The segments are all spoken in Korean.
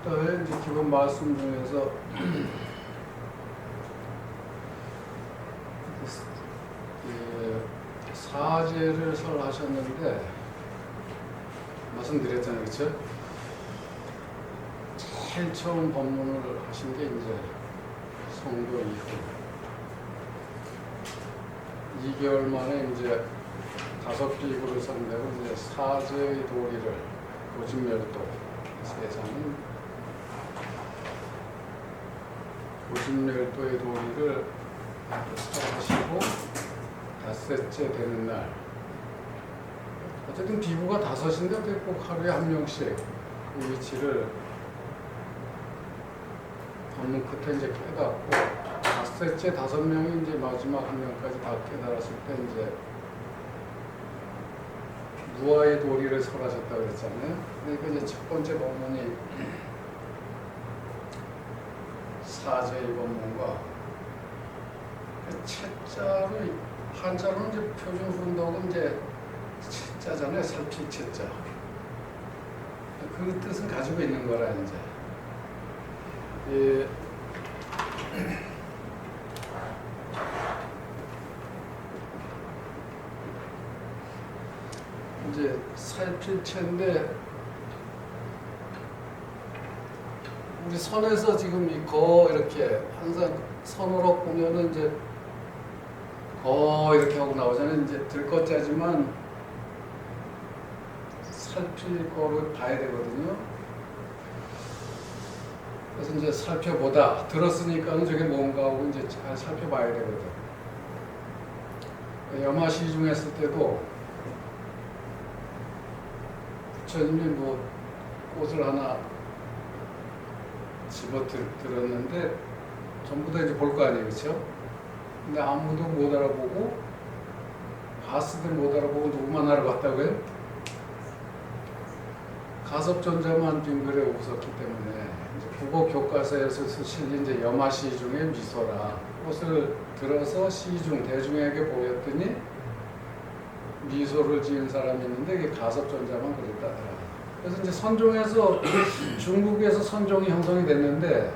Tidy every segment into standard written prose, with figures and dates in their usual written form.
10달에 이제 기본 말씀 중에서 사제를 설하셨는데 말씀드렸잖아요, 그렇죠? 제일 처음 법문을 하신 게 이제 성교 이후 2개월 만에 이제 5비구를 상대로 이제 사제의 도리를 고진멸도 세상은 고진멸도의 도리를 하시고 닷새째 되는 날, 어쨌든 비구가 5인데 꼭 하루에 한 명씩 그 위치를 법문 끝에 이제 깨닫고 닷새째 5명이 이제 마지막 한 명까지 다 깨달았을 때 이제 무아의 도리를 설하셨다고 그랬잖아요. 그러니까 이제 첫 번째 법문이 사제의 법문과 채자로 한자로는 이제 표준 훈독은 이제 채자잖아요. 살필 채자. 그 뜻은 가지고 있는 거라 이제. 이제 살필체인데 우리 선에서 지금 이 거 이렇게 항상 선으로 보면은 이제 거 이렇게 하고 나오잖아요. 이제 들것자지만 살필 거를 봐야 되거든요. 그래서 이제 살펴보다 들었으니까는 저게 뭔가 하고 이제 잘 살펴봐야 되거든. 염화시중 했을 때도 부처님이 뭐 꽃을 하나 집어 들었는데 전부 다 이제 볼 거 아니에요, 그렇죠? 근데 아무도 못 알아보고 봤을 때 못 알아보고 누구만 알아봤다고요? 가섭존자만 빙글에 웃었기 때문에 이제 국어 교과서에서 실린 이제 염화시 중에 미소라 꽃을 들어서 시중 대중에게 보였더니 미소를 지은 사람이 있는데 이게 가섭존자만 그랬다더라. 그래서 이제 선종에서 중국에서 선종이 형성이 됐는데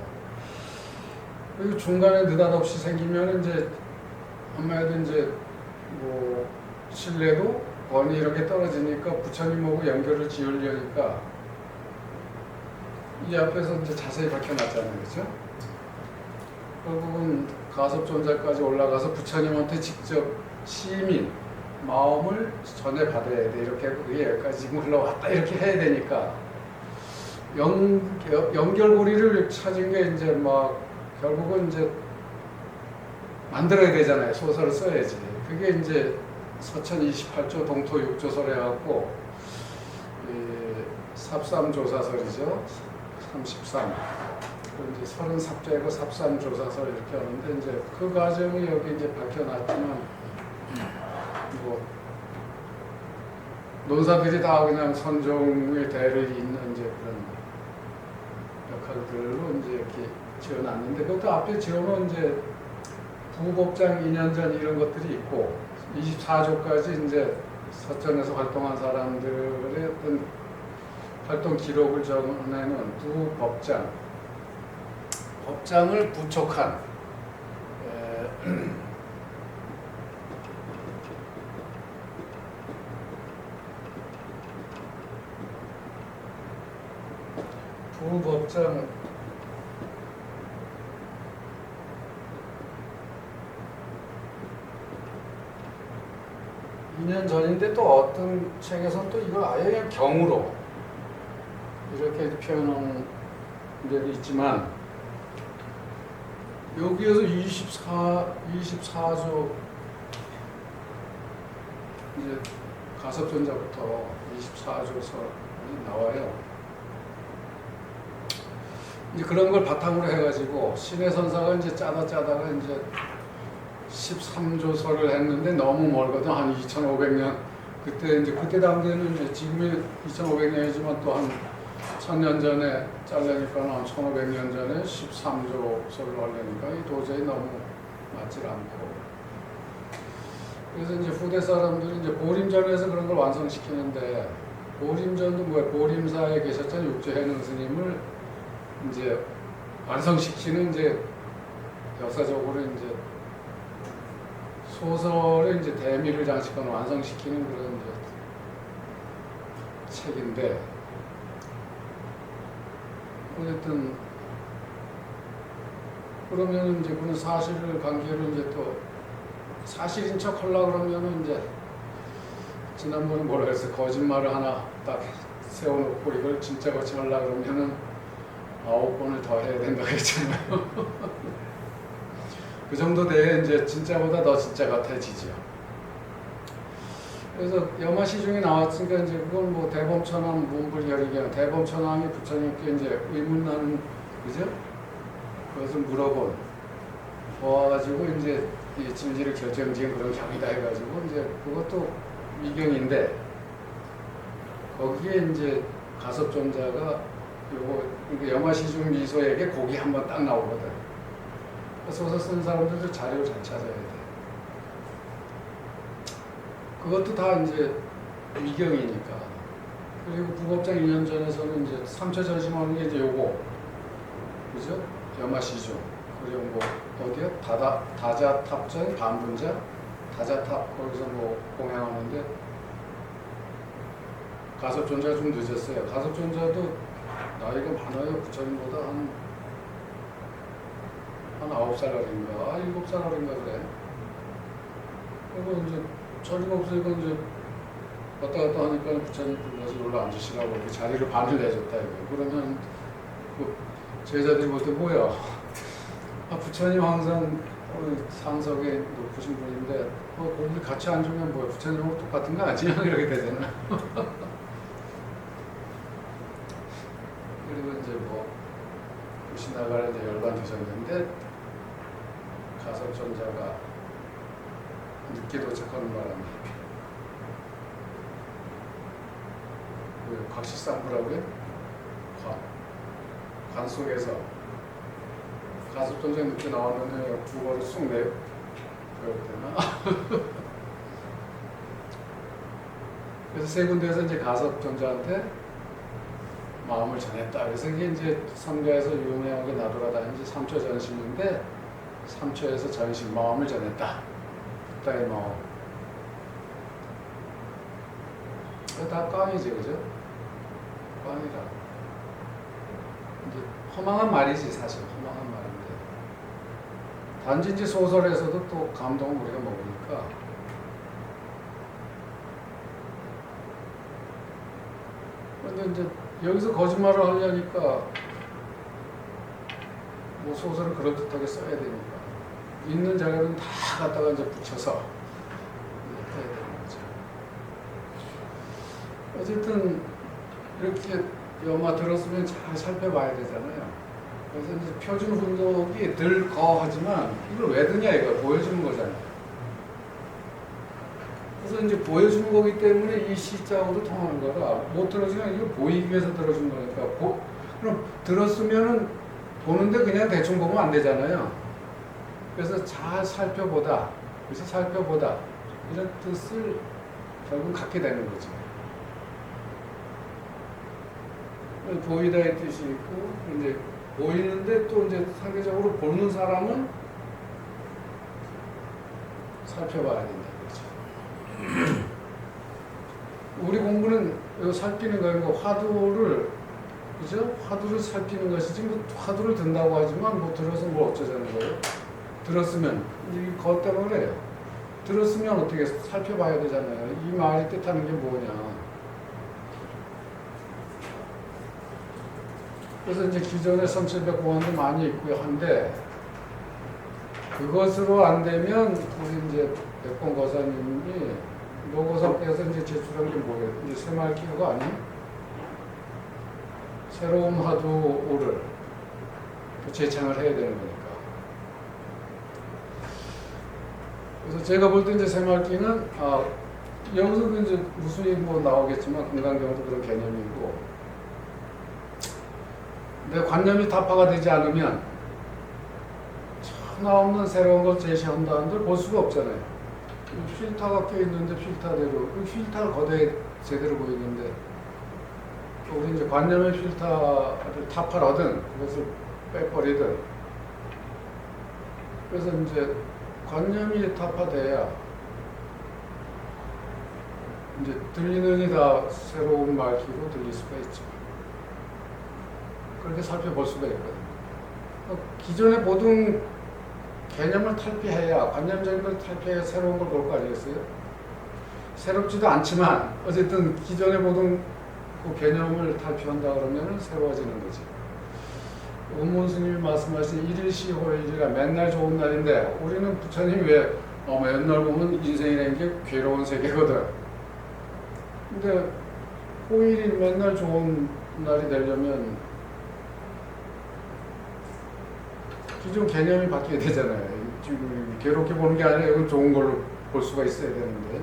그리고 중간에 느닷없이 생기면 이제 한마디로 이제 뭐 신뢰도 권위 이렇게 떨어지니까 부처님하고 연결을 지으려니까 이 앞에서 이제 자세히 밝혀놨잖아요, 그렇죠? 결국은 가섭존자까지 올라가서 부처님한테 직접 시민 마음을 전해받아야 돼. 이렇게 그게 여기까지 지금 흘러왔다 이렇게 해야 되니까 연결고리를 찾은 게 이제 막 결국은 이제 만들어야 되잖아요. 소설을 써야지. 그게 이제 서천 28조 동토 6조설 해갖고 삽삼조사설이죠. 33. 이제 30삽자이고 삽삼조사설 이렇게 하는데 이제 그 과정이 여기 이제 밝혀놨지만 뭐 논사들이 다 그냥 선종의 대를 잇는 이제 그런 역할들로 이제 이렇게 지어놨는데 그것도 앞에 지어놓은 이제 부법장 2년 전 이런 것들이 있고 24조까지 이제 서천에서 활동한 사람들의 어떤 활동 기록을 적어내는 부법장, 법장을 부촉한 부법장 2년 전인데 또 어떤 책에서는 또 이걸 아예 그냥 경으로 이렇게 표현한 데도 있지만 여기에서 24조 이제 가섭존자부터 24조설이 나와요. 이제 그런 걸 바탕으로 해가지고 신의 선사가 이제 짜다가 이제 13조설을 했는데 너무 멀거든. 한 2500년 그때 당시에는 이제 지금이 2500년이지만 또 한 1000년 전에 잘라니까 한 1500년 전에 13조설을 하려니까 도저히 너무 맞질 않고 그래서 이제 후대 사람들이 이제 보림전에서 그런 걸 완성시키는데 보림전도 뭐야 보림사에 계셨던 육조해능 스님을 이제 완성시키는 이제 역사적으로 이제 소설의 이제 대미를 장식하는 완성시키는 그런 이제 책인데 어쨌든 그러면 이제 그런 사실을 관계로 이제 또 사실인 척 하려고 그러면은 이제 지난번에 뭐라 그랬어요? 거짓말을 하나 딱 세워놓고 이걸 진짜 같이 하려고 그러면은 9번을 더 해야 된다고 했잖아요. 그 정도 돼야 이제 진짜보다 더 진짜 같아지죠. 그래서 염화시중이 나왔으니까 이제 그건 뭐 대범천왕 문불혈이냐 대범천왕이 부처님께 이제 의문나는 그죠? 그것을 물어본 모아가지고 이제 이 진리를 결정지은 그런 경이다 해가지고 이제 그것도 미경인데 거기에 이제 가섭존자가 요거 염화시중 미소에게 곡이 한번 딱 나오거든. 소설 쓴 사람들도 자료를 잘 찾아야 돼. 그것도 다 이제 미경이니까. 그리고 부법장 2년 전에서는 이제 3차 전심하는 게 이제 요거 그죠? 염화시중 그리고 뭐 어디야? 다자탑전 반분자 다자탑 거기서 뭐 공양하는데 가섭존자가 좀 늦었어요. 가섭존자도 나이가 많아요. 부처님보다 한 9살 어린가 7살 어린가 그래. 그리고 이제 자리가 없으니까 이제 왔다 갔다 하니까 부처님 불러서 올라 앉으시라고 이렇게 자리를 반을 내줬다 이거. 그러면 그 제자들이 볼 때 뭐야? 아, 부처님 항상 상석에 높으신 분인데 거기 같이 앉으면 뭐야? 부처님하고 똑같은 거 아니야? 이렇게 되잖아. 그리고 이제 뭐 신하가 이제 열반되셨는데 가섭존자가 늦게 도착하는 바람에 그 곽시상부라고요? 관 속에서 가섭존자 늦게 나왔는데 두 번을 쑥 내요. 그렇구나. 그래서 세 군데에서 이제 가섭존자한테 마음을 전했다. 그래서 이게 이제 삼가에서 유명하게 나돌아다니는 3초 전심인데 3초에서 전심, 마음을 전했다. 부다의 마음. 다 꽝이지, 그죠? 꽝이라. 이제 허망한 말이지, 사실. 허망한 말인데. 단지 이제 소설에서도 또 감동을 우리가 먹으니까. 근데 이제 여기서 거짓말을 하려니까 뭐 소설을 그럴듯하게 써야 되니까 있는 자료는 다 갖다가 이제 붙여서 해야 되는 거죠. 어쨌든 이렇게 영화 들었으면 잘 살펴봐야 되잖아요. 그래서 이제 표준 훈독이 덜 거하지만 이걸 왜 드냐 이거 보여주는 거잖아요. 그래서 이제 보여주는 거기 때문에 이 시자하고도 통하는 거라 못 들어주면 이거 보이기 위해서 들어준 거니까 그럼 들었으면은 보는데 그냥 대충 보면 안 되잖아요. 그래서 잘 살펴보다 그래서 살펴보다 이런 뜻을 결국 갖게 되는 거죠. 보이다의 뜻이 있고 이제 보이는데 또 이제 상대적으로 보는 사람은 살펴봐야 된다. 우리 공부는 살피는 거예요. 화두를 그죠? 화두를 살피는 것이지 뭐 화두를 든다고 하지만 뭐 들어서 뭐 어쩌자는 거예요? 들었으면 이것 때문에 그래요. 들었으면 어떻게 살펴봐야 되잖아요. 이 말이 뜻하는 게 뭐냐? 그래서 이제 기존의 1700 공안도 많이 있고요. 한데 그것으로 안 되면 우리 이제 백봉 거사님이 노고석에서 이제 제출한 게 뭐예요? 이제 새말기호가 아닌 새로운 화두를 재창을 해야 되는 거니까. 그래서 제가 볼 때 이제 새말기는 여기서 이제 무슨 뭐 나오겠지만 금강경도 그런 개념이고. 내 관념이 타파가 되지 않으면 하나 없는 새로운 걸 제시한다 한들 볼 수가 없잖아요. 필터가 껴있는데 필터대로 필터가 거대히 제대로 보이는데 우리 이제 관념의 필터를 타파하든 그것을 빼버리든, 그래서 이제 관념이 타파돼야 이제 들리는 이 다 새로운 말귀로 들릴 수가 있죠. 그렇게 살펴볼 수가 있거든요. 기존의 모든 개념을 탈피해야, 관념적인 걸 탈피해야 새로운 걸 볼 거 아니겠어요? 새롭지도 않지만 어쨌든 기존의 모든 그 개념을 탈피한다 그러면 새로워지는 거지. 원문 스님이 말씀하신 일일시호일이라 맨날 좋은 날인데, 우리는 부처님이 왜 맨날 보면 인생이라는 게 괴로운 세계거든. 근데 호일이 맨날 좋은 날이 되려면 기존 개념이 바뀌어야 되잖아요. 지금 괴롭게 보는 게 아니라 이건 좋은 걸로 볼 수가 있어야 되는데.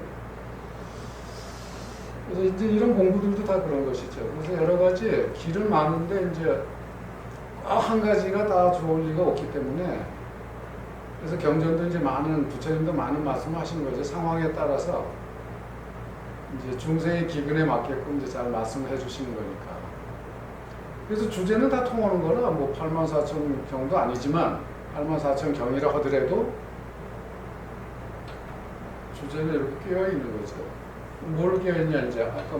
그래서 이제 이런 공부들도 다 그런 것이죠. 그래서 여러 가지 길은 많은데 이제 한 가지가 다 좋을 리가 없기 때문에, 그래서 경전도 이제 많은, 부처님도 많은 말씀하신 거죠. 상황에 따라서 이제 중생의 기근에 맞게끔 이제 잘 말씀을 해주시는 거니까. 그래서 주제는 다 통하는 거라, 뭐 84,000경도 아니지만 84,000경이라 하더라도 주제는 이렇게 끼어 있는 거죠. 뭘 끼어 있냐, 이제 아까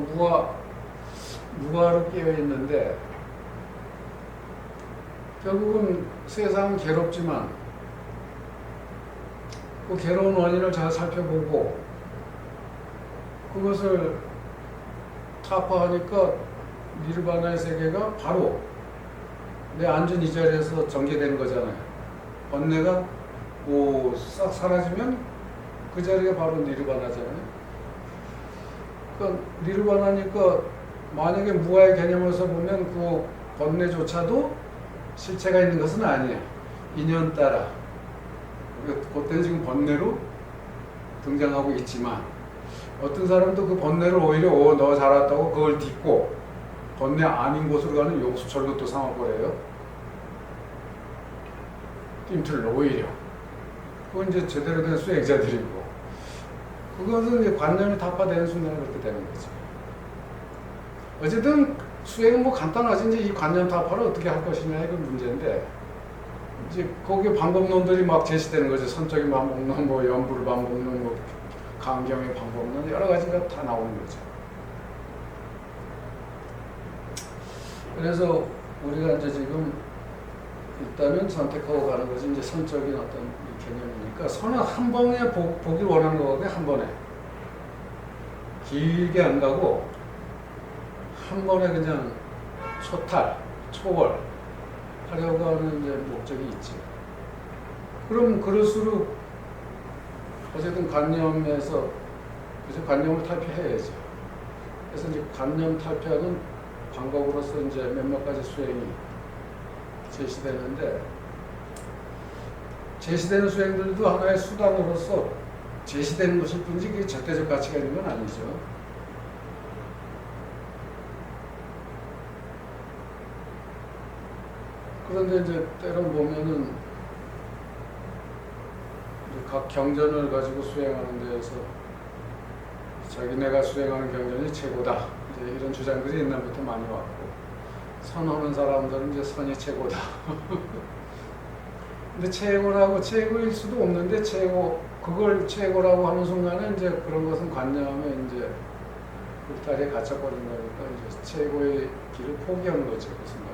무아로 끼어 있는데, 결국은 세상은 괴롭지만 그 괴로운 원인을 잘 살펴보고 그것을 타파하니까 니르바나의 세계가 바로 내 앉은 이 자리에서 전개되는 거잖아요. 번뇌가 뭐 싹 사라지면 그 자리가 바로 니르바나잖아요. 그러니까 니르바나니까 만약에 무아의 개념에서 보면 그 번뇌조차도 실체가 있는 것은 아니에요. 인연 따라. 그때는 지금 번뇌로 등장하고 있지만, 어떤 사람도 그 번뇌를 오히려 너 잘 왔다고 그걸 딛고 번뇌 아닌 곳으로 가는 용수철로 또 삼아버려요. 낌틀로 오히려. 그건 이제 제대로 된 수행자들이고, 그것은 이제 관념이 타파되는 순간에 그렇게 되는 거죠. 어쨌든 수행은 뭐 간단하지. 이제 이 관념 타파를 어떻게 할 것이냐의 그 문제인데, 이제 거기에 방법론들이 막 제시되는 거죠. 선적인 방법론, 뭐 연불 방법론, 뭐 강경의 방법론, 여러 가지가 다 나오는 거죠. 그래서 우리가 이제 지금 일단은 선택하고 가는 것이 이제 선적인 어떤 개념이니까, 선은 한 번에 보길 원하는 거거든요. 한 번에 길게 안 가고 한 번에 그냥 초탈, 초월 하려고 하는 이제 목적이 있지. 그럼 그럴수록 어쨌든 관념에서, 그래서 관념을 탈피해야죠. 그래서 이제 관념 탈피하는 방법으로서 이제 몇몇 가지 수행이 제시되는데, 제시되는 수행들도 하나의 수단으로서 제시되는 것일 뿐이지 그게 절대적 가치가 있는 건 아니죠. 그런데 이제 때론 보면은 각 경전을 가지고 수행하는 데에서 자기네가 수행하는 경전이 최고다, 이제 이런 주장들이 옛날부터 많이 왔고, 선하는 사람들은 이제 선이 최고다. 근데 최고라고, 최고일 수도 없는데 그걸 최고라고 하는 순간에 이제 그런 것은 관념에 이제 울타리에 갇혀버린 거니까 이제 최고의 길을 포기하는 거죠, 그 순간에.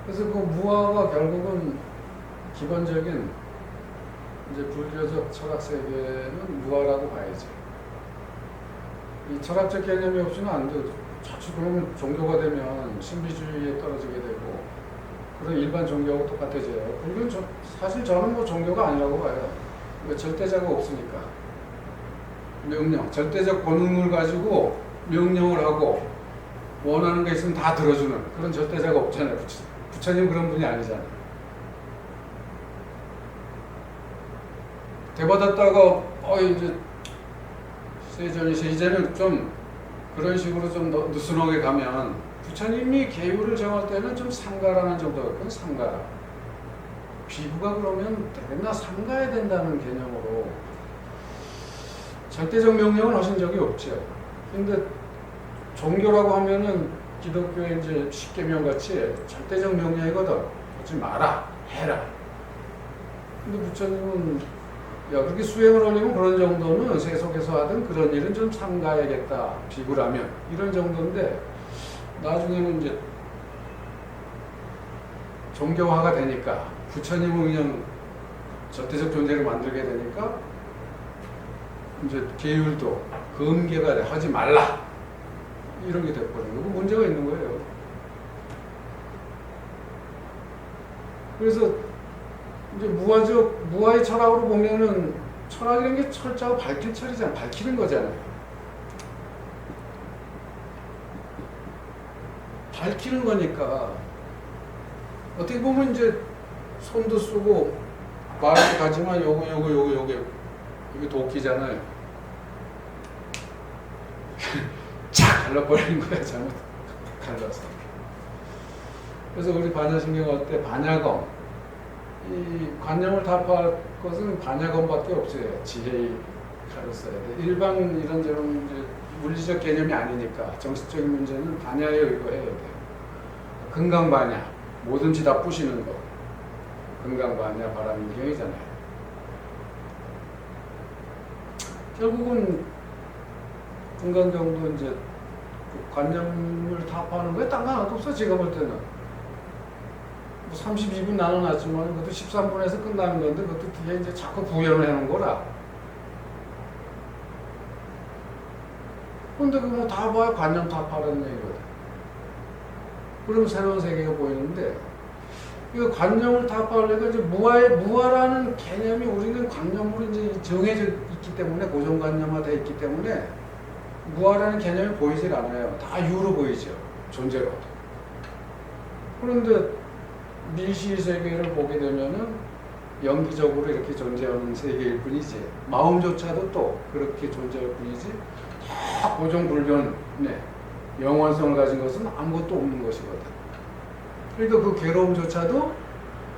그래서 그 무아가 결국은 기본적인 이제 불교적 철학 세계는 무아라고 봐야죠. 이 철학적 개념이 없이는 안 돼. 자칫 그러면 종교가 되면 신비주의에 떨어지게 되고, 그런 일반 종교하고 똑같아져요. 불교는 사실 저는 뭐 종교가 아니라고 봐요. 왜? 절대자가 없으니까. 명령, 절대적 본능을 가지고 명령을 하고 원하는 게 있으면 다 들어주는 그런 절대자가 없잖아요. 부처님 그런 분이 아니잖아요. 대받았다가 이제 세전이시 이제는 좀 그런 식으로 좀 느슨하게 가면, 부처님이 계율을 정할 때는 좀 상가라는 정도였거든요. 상가. 비구가 그러면 맨날 상가야 된다는 개념으로 절대적 명령을 하신 적이 없죠. 근데 종교라고 하면은 기독교의 이제 십계명 같이 절대적 명령이거든. 하지 마라, 해라. 근데 부처님은 야 그렇게 수행을 하려면 그런 정도는 세속에서 하든 그런 일은 좀 삼가야겠다. 비구라면 이런 정도인데 나중에는 이제 종교화가 되니까 부처님은 그냥 절대적 존재를 만들게 되니까 이제 계율도 금계가 돼. 하지 말라 이런 게 됐거든요. 그 문제가 있는 거예요. 그래서 이제 무아의 철학으로 보면은 철학이라는 게 철자고 밝힐 철이잖아요. 밝히는 거잖아요. 밝히는 거니까 어떻게 보면 이제 손도 쓰고 말도 가지만 요게 이게 도끼잖아요. 착 갈라버리는 거야 잘못 갈라서. 그래서 우리 반야신경 할 때 반야검 이 관념을 타파할 것은 반야검밖에 없어요. 지혜의 칼을 써야 돼. 일반 이런저런 이제 물리적 개념이 아니니까 정신적인 문제는 반야에 의거해야 돼요. 금강반야 뭐든지 다 부시는 거. 금강반야 바람인경이잖아요. 결국은 금강경도 이제 관념을 타파하는 거에 딴 거 하나도 없어. 제가 볼 때는 32분 나눠놨지만 그것도 13분에서 끝나는 건데 그것도 뒤에 이제 자꾸 부연을 해놓은 거라. 근데 그거 다 봐야 관념 타파라는 얘기거든. 그러면 새로운 세계가 보이는데 이거 관념을 타파하려니까 이제 무아라는 개념이 우리는 관념으로 이제 정해져 있기 때문에 고정관념화되어 있기 때문에 무아라는 개념이 보이질 않아요. 다 유로 보이죠. 존재로. 그런데 밀시 세계를 보게 되면은 연기적으로 이렇게 존재하는 세계일 뿐이지 마음조차도 또 그렇게 존재할 뿐이지 다 고정불변의 영원성을 가진 것은 아무것도 없는 것이거든. 그러니까 그 괴로움조차도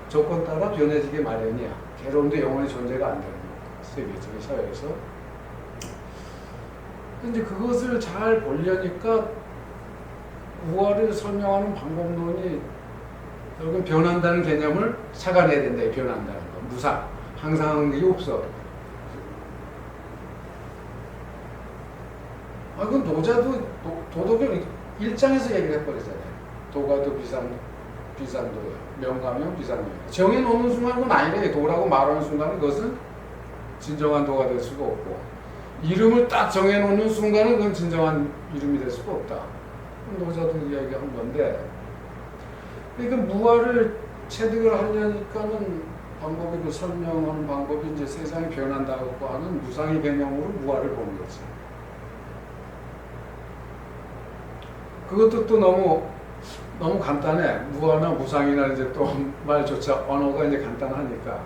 조건 따라 변해지게 마련이야. 괴로움도 영원히 존재가 안 되는 거야. 세계적인 사회에서. 근데 그것을 잘 보려니까 우화를 설명하는 방법론이 결국은 변한다는 개념을 착안해야 된다. 변한다는 거. 무상. 항상 하는 게 없어. 아, 그건 노자도 도덕을 일장에서 얘기를 해버리잖아요. 도가도 비산도예요. 명가명 비산도예요. 정해놓는 순간 그건 아니래. 도라고 말하는 순간은 그것은 진정한 도가 될 수가 없고 이름을 딱 정해놓는 순간은 그건 진정한 이름이 될 수가 없다. 노자도 이야기한 건데 그러니까 무아를 체득을 하려니까는 방법이 그 설명하는 방법이 이제 세상이 변한다고 하는 무상의 개념으로 무아를 보는 거지. 그것도 또 너무 간단해. 무아나 무상이나 이제 또 말조차 언어가 이제 간단하니까.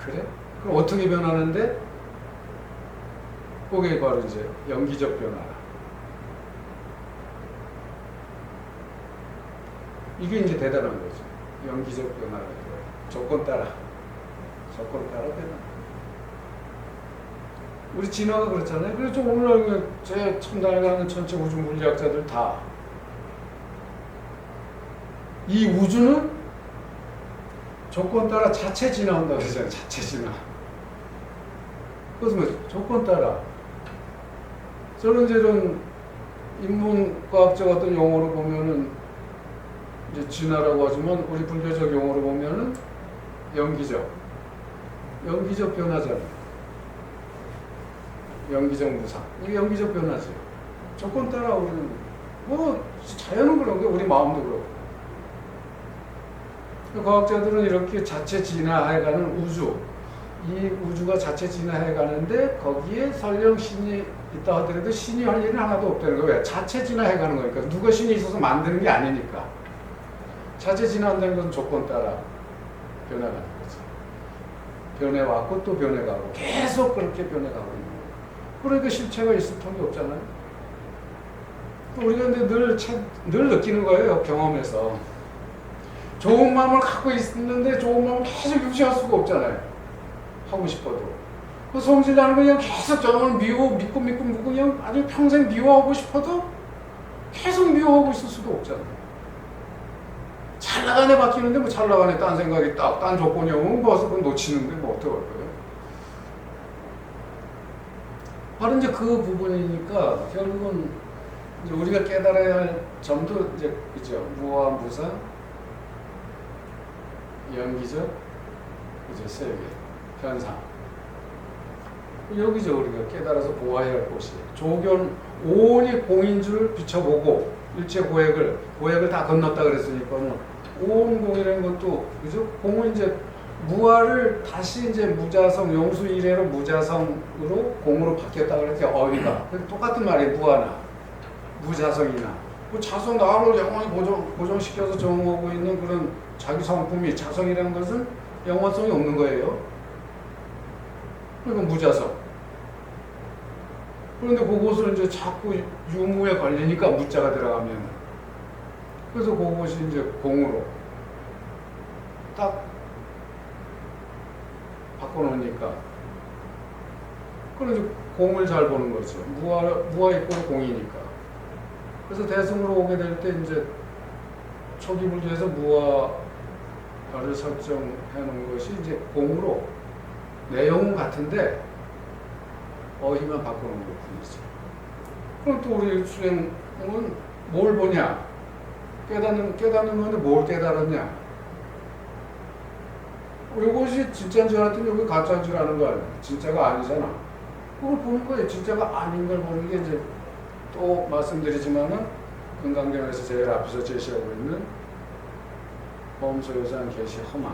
그래? 그럼 어떻게 변하는데? 그게 바로 이제 연기적 변화라. 이게 이제 대단한 거죠. 연기적 변화라는 거예요. 조건 따라 변화. 우리 진화가 그렇잖아요. 그래서 오늘날 제 첨단에 가는 전체 우주 물리학자들 다 이 우주는 조건 따라 자체 진화한다고 그러잖아요. 자체 진화. 그것은 뭐 조건 따라. 저런 인문과학적 어떤 용어로 보면은 이제 진화라고 하지만 우리 불교적 용어로 보면은 연기적 변화잖아요. 연기적 무상. 이게 연기적 변화지. 조건 따라 우리는 뭐 자연은 그런 게 우리 마음도 그렇고. 과학자들은 이렇게 자체 진화해가는 우주, 이 우주가 자체 진화해가는데 거기에 설령 신이 있다 하더라도 신이 할 일은 하나도 없다는 거예요. 왜? 자체 진화해가는 거니까. 누가 신이 있어서 만드는 게 아니니까. 자체 진화한다는 건 조건 따라 변해가는 거지. 변해왔고 또 변해가고 계속 그렇게 변해가고 있는 거예요. 그러니까 실체가 있을 턱이 없잖아요. 우리가 근데 늘 느끼는 거예요. 경험에서. 좋은 마음을 갖고 있는데 좋은 마음을 계속 유지할 수가 없잖아요. 하고 싶어도. 그 성질나는 거 그냥 계속 저놈을 믿고 그냥 아주 평생 미워하고 싶어도 계속 미워하고 있을 수도 없잖아요. 잘 나가네 바뀌는데 뭐 잘 나가네 딴 생각이 딴 조건이 오면 뭐 그건 놓치는데 뭐 어떡할 거예요. 바로 이제 그 부분이니까 결국은 이제 우리가 깨달아야 할 점도 이제 그죠. 무와 무상, 연기적, 이제 세계, 현상. 여기죠. 우리가 깨달아서 보아야 할 곳이. 조견 온이 공인 줄 비춰보고 일체 고액을 다 건넜다 그랬으니까는 온 공이라는 것도 그죠? 공은 이제 무아를 다시 이제 무자성 용수 이래로 무자성으로 공으로 바뀌었다 그랬죠. 어휘가 똑같은 말이에요. 무아나 무자성이나 그 자성 나를 영원히 고정시켜서 정하고 있는 그런 자기 성품이 자성이라는 것은 영원성이 없는 거예요. 그러니까 무자성. 그런데 그것을 이제 자꾸 유무에 걸리니까 무자가 들어가면 그래서 그것이 이제 공으로 딱 바꿔놓으니까 그래서 공을 잘 보는 거죠. 무아 이꼴 공이니까. 그래서 대승으로 오게 될 때 이제 초기 불교에서 무아를 설정해 놓은 것이 이제 공으로 내용은 같은데 어휘만 바꾸는 것 뿐이죠. 그럼 또 우리 수행은 뭘 보냐? 깨닫는 건데 뭘 깨달았냐? 이것이 진짜인 줄 알았더니 여기 가짜인 줄 아는 거 아니야? 진짜가 아니잖아. 그걸 보는 거예요. 진짜가 아닌 걸 보는 게 이제 또 말씀드리지만은 금강경에서 제일 앞에서 제시하고 있는 범소유상 계시 허망.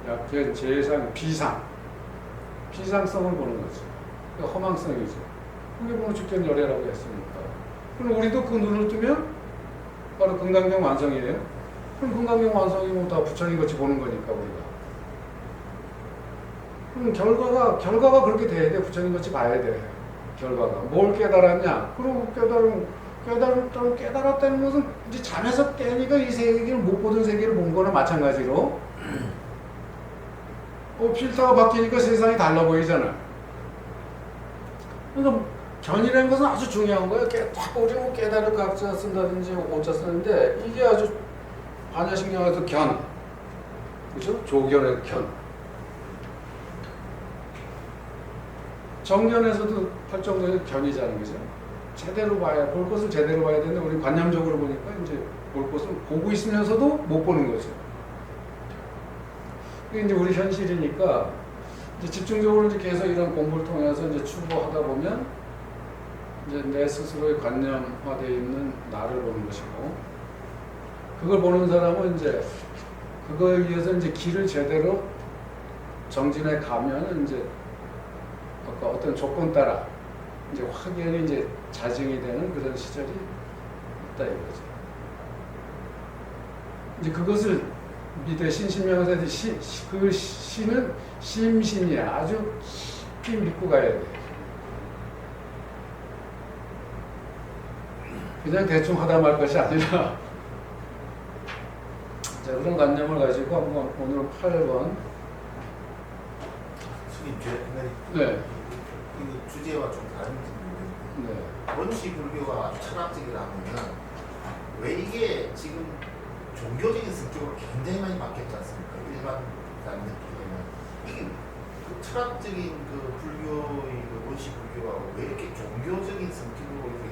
약간 제상 비상성을 보는 거죠. 허망성이죠. 그게 보면 주견 열애라고 했으니까. 그럼 우리도 그 눈을 뜨면 바로 금강경 완성이에요. 그럼 금강경 완성이면 다 부처님 같이 보는 거니까 우리가. 그럼 결과가 그렇게 돼야 돼. 부처님 같이 봐야 돼. 결과가. 뭘 깨달았냐? 그리고 깨달았다는 것은 이제 잠에서 깨니까 이 세계를 못 보던 세계를 본 거나 마찬가지로 필터가 바뀌니까 세상이 달라 보이잖아. 그러니까 견이라는 것은 아주 중요한 거예요. 자꾸 우리 뭐 깨달을 각자 쓴다든지 오자 쓰는데 이게 아주 반야신경에서 견, 그죠? 조견의 견. 정견에서도 설정되는 견이잖아요, 그죠? 제대로 볼 것을 제대로 봐야 되는데 우리 관념적으로 보니까 이제 볼 것을 보고 있으면서도 못 보는 거죠. 그게 이제 우리 현실이니까 이제 집중적으로 이제 계속 이런 공부를 통해서 이제 추구하다 보면 이제 내 스스로의 관념화되어 있는 나를 보는 것이고 그걸 보는 사람은 이제 그거에 의해서 이제 길을 제대로 정진해 가면 이제 어떤 조건 따라 이제 확연히 이제 자증이 되는 그런 시절이 있다 이거죠. 이제 그것을 믿어 신신명사 그 신은 심신이야. 아주 깊이 믿고 가야 돼. 그냥 대충 하다 말 것이 아니라 자, 그런 관념을 가지고 한번 오늘 8번 네. 이 주제와 좀 다른지 모르겠는데 네. 원시 불교가 아주 철학적이라면 왜 이게 지금 종교적인 성격으로 굉장히 많이 바뀌었지 않습니까? 일반 사람 느끼기에는 이게 그 철학적인 그 불교의 그 원시 불교가 왜 이렇게 종교적인 성격으로 이렇게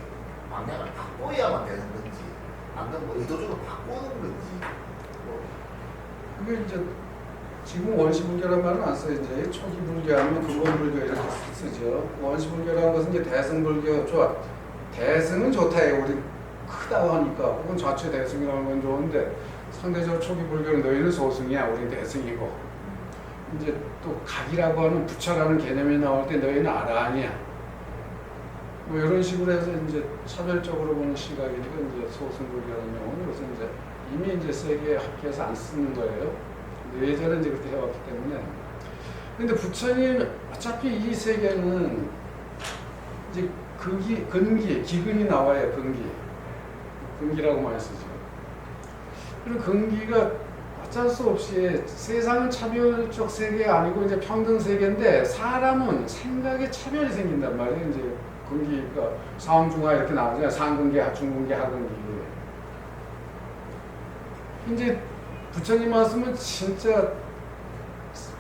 방향을 바꿔야만 되는 건지 안 그러면 뭐 의도적으로 바꾸는 건지 그게 이제 지금 원시불교라는 말은 안 써요. 이제 초기 불교하면 근본불교 이렇게 쓰죠. 원시불교라는 것은 이제 대승불교 좋아. 대승은 좋다예요. 우리 크다고 하니까. 그건 자체 대승이라는 건 좋은데 상대적으로 초기 불교는 너희는 소승이야. 우리 대승이고. 이제 또 각이라고 하는 부처라는 개념이 나올 때 너희는 아라한이야. 뭐 이런 식으로 해서 이제 차별적으로 보는 시각이니까 이제 소승불교라는 경우는 그래서 이제 이미 이제 세계에 합해서 안 쓰는 거예요. 예전에 이제 그렇게 해왔기 때문에. 근데 부처님 어차피 이 세계는 이제 기근이 나와요. 근기라고 많이 쓰죠. 그리고 근기가 어쩔 수 없이 세상은 차별적 세계가 아니고 이제 평등 세계인데 사람은 생각에 차별이 생긴단 말이에요. 이제 근기가 상중하 이렇게 나오잖아요. 상근기, 중근기, 하근기. 이제 부처님 말씀은 진짜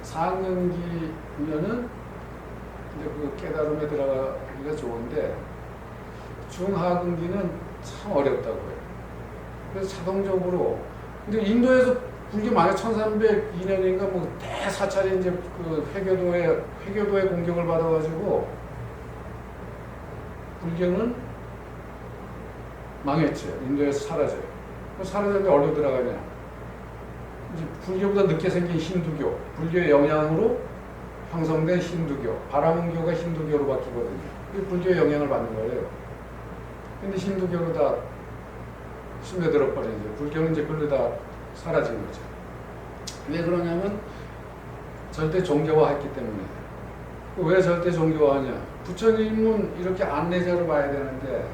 상근기면은 이제 그 깨달음에 들어가기가 좋은데 중하근기는 참 어렵다고요. 그래서 자동적으로 근데 인도에서 불교 만약 1302년인가 뭐 대사찰이 이제 그 회교도의 공격을 받아가지고 불교는 망했죠. 인도에서 사라져요. 사라졌는데 어디로 들어가냐? 이제 불교보다 늦게 생긴 힌두교, 불교의 영향으로 형성된 힌두교, 바라문교가 힌두교로 바뀌거든요. 이 불교의 영향을 받는 거예요. 근데 힌두교로 다 스며들어 버리죠. 불교는 이제 별로 다 사라진 거죠. 왜 그러냐면 절대 종교화했기 때문에. 왜 절대 종교화하냐? 부처님은 이렇게 안내자로 봐야 되는데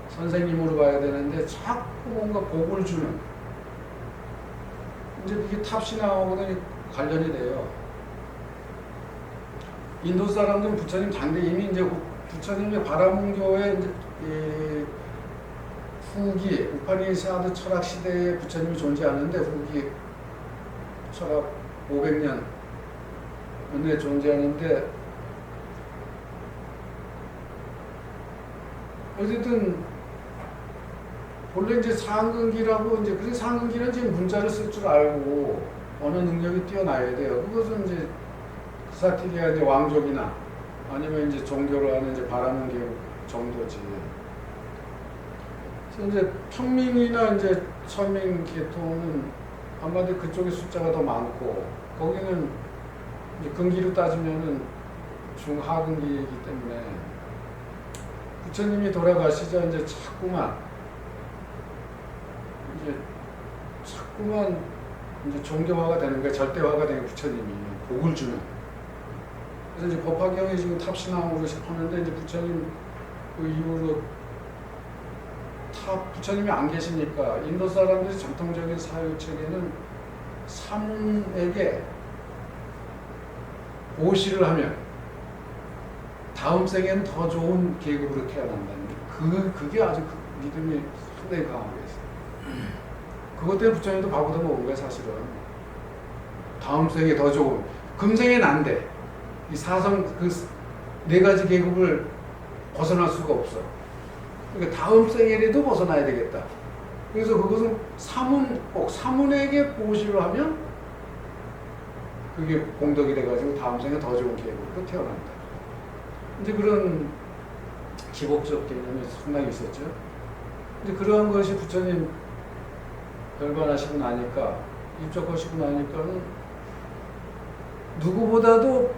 선생님으로 봐야 되는데 자꾸 뭔가 복을 주는 이제 그게 탑신하고는 관련이 돼요. 인도 사람들은 부처님 당대 이미 이제 부처님의 바라문교의 이제 후기 우파니샤드 철학 시대에 부처님이 존재하는데 후기 철학 500년 전에 존재하는데 어쨌든 원래 이제 상근기라고 이제 그래서 상근기는 지금 문자를 쓸 줄 알고 언어 능력이 뛰어나야 돼요. 그것은 이제 그사티리아 이제 왕족이나 아니면 이제 종교로 하는 이제 바라문교 정도지. 그래서 이제 평민이나 이제 천민 계통은 아마도 그쪽에 숫자가 더 많고 거기는 이제 근기로 따지면은 중하근기이기 때문에 부처님이 돌아가시자 이제 자꾸만 이제 종교화가 되는 거예요. 절대화가 되는 부처님이 복을 주는. 그래서 이제 법화경이 지금 탑신함으로 싶었는데 이제 부처님 그 이후로 부처님이 안 계시니까 인도 사람들이 전통적인 사유 체계는 사문에게 보시를 하면 다음 생에는 더 좋은 계급으로 태어난다는 그게 아주 믿음이 상당히 강하게 있어요. 그것 때문에 부처님도 바보도 먹은 거예요, 사실은. 다음 생에 더 좋은. 금생엔 안 돼. 이 사성 그 네 가지 계급을 벗어날 수가 없어. 그러니까 다음 생에라도 벗어나야 되겠다. 그래서 그것은 꼭 사문에게 보시를 하면 그게 공덕이 돼가지고 다음 생에 더 좋은 계급으로 태어난다. 이제 그런 기복적 개념이 상당히 있었죠. 근데 그러한 것이 부처님 열반하시고 나니까, 입적하시고 나니까는 누구보다도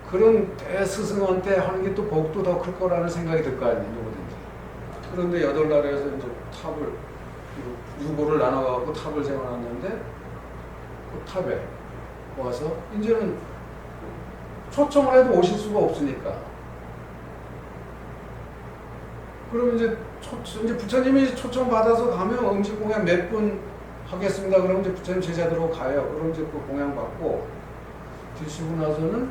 그런 대스승한테 하는 게 또 복도 더 클 거라는 생각이 들 거 아니에요, 누구든지. 그런데 8나라에서 이제 탑을, 유고를 나눠갖고 탑을 세워놨는데, 그 탑에 와서, 이제는 초청을 해도 오실 수가 없으니까. 그럼 이제 부처님이 초청 받아서 가면 음식 공양 몇 분 하겠습니다. 그럼 이제 부처님 제자들하고 가요. 그럼 이제 그 공양 받고 드시고 나서는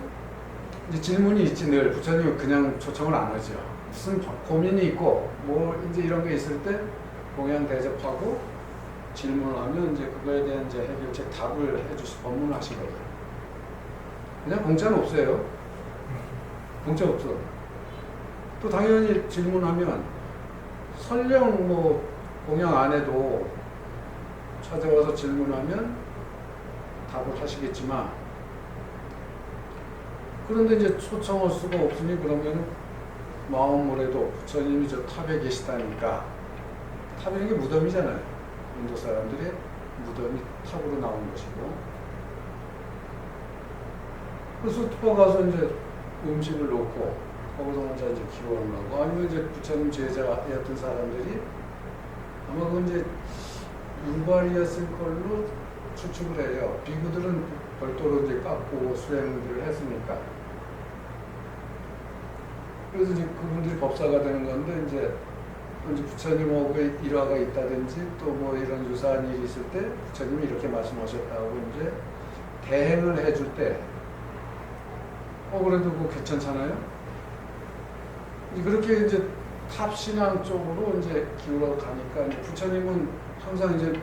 이제 질문이 있지 늘. 부처님은 그냥 초청을 안 하죠. 무슨 고민이 있고 뭐 이제 이런 게 있을 때 공양 대접하고 질문을 하면 이제 그거에 대한 이제 해결책 답을 해주시 법문을 하시거든요. 그냥 공짜는 없어요. 공짜 없어. 또 당연히 질문하면 설령 뭐 공양 안 해도 찾아와서 질문하면 답을 하시겠지만, 그런데 이제 초청할 수가 없으니 그러면 마음으로도 부처님이 저 탑에 계시다니까, 탑이라는 게 무덤이잖아요. 인도 사람들의 무덤이 탑으로 나온 것이고, 그래서 또 가서 이제 음식을 놓고 거기서 혼자 이제 기원을 하고, 아니면 이제 부처님 제자였던 사람들이 아마 그건 이제 율발이었을 걸로 추측을 해요. 비구들은 별도로 이제 깎고 수행들을 했으니까. 그래서 이제 그분들이 법사가 되는 건데, 이제 이제 부처님하고의 일화가 있다든지 또 뭐 이런 유사한 일이 있을 때 부처님이 이렇게 말씀하셨다고 이제 대행을 해줄 때 그래도 뭐 괜찮잖아요. 그렇게 이제 탑신앙 쪽으로 이제 기울어 가니까 이제 부처님은 항상 이제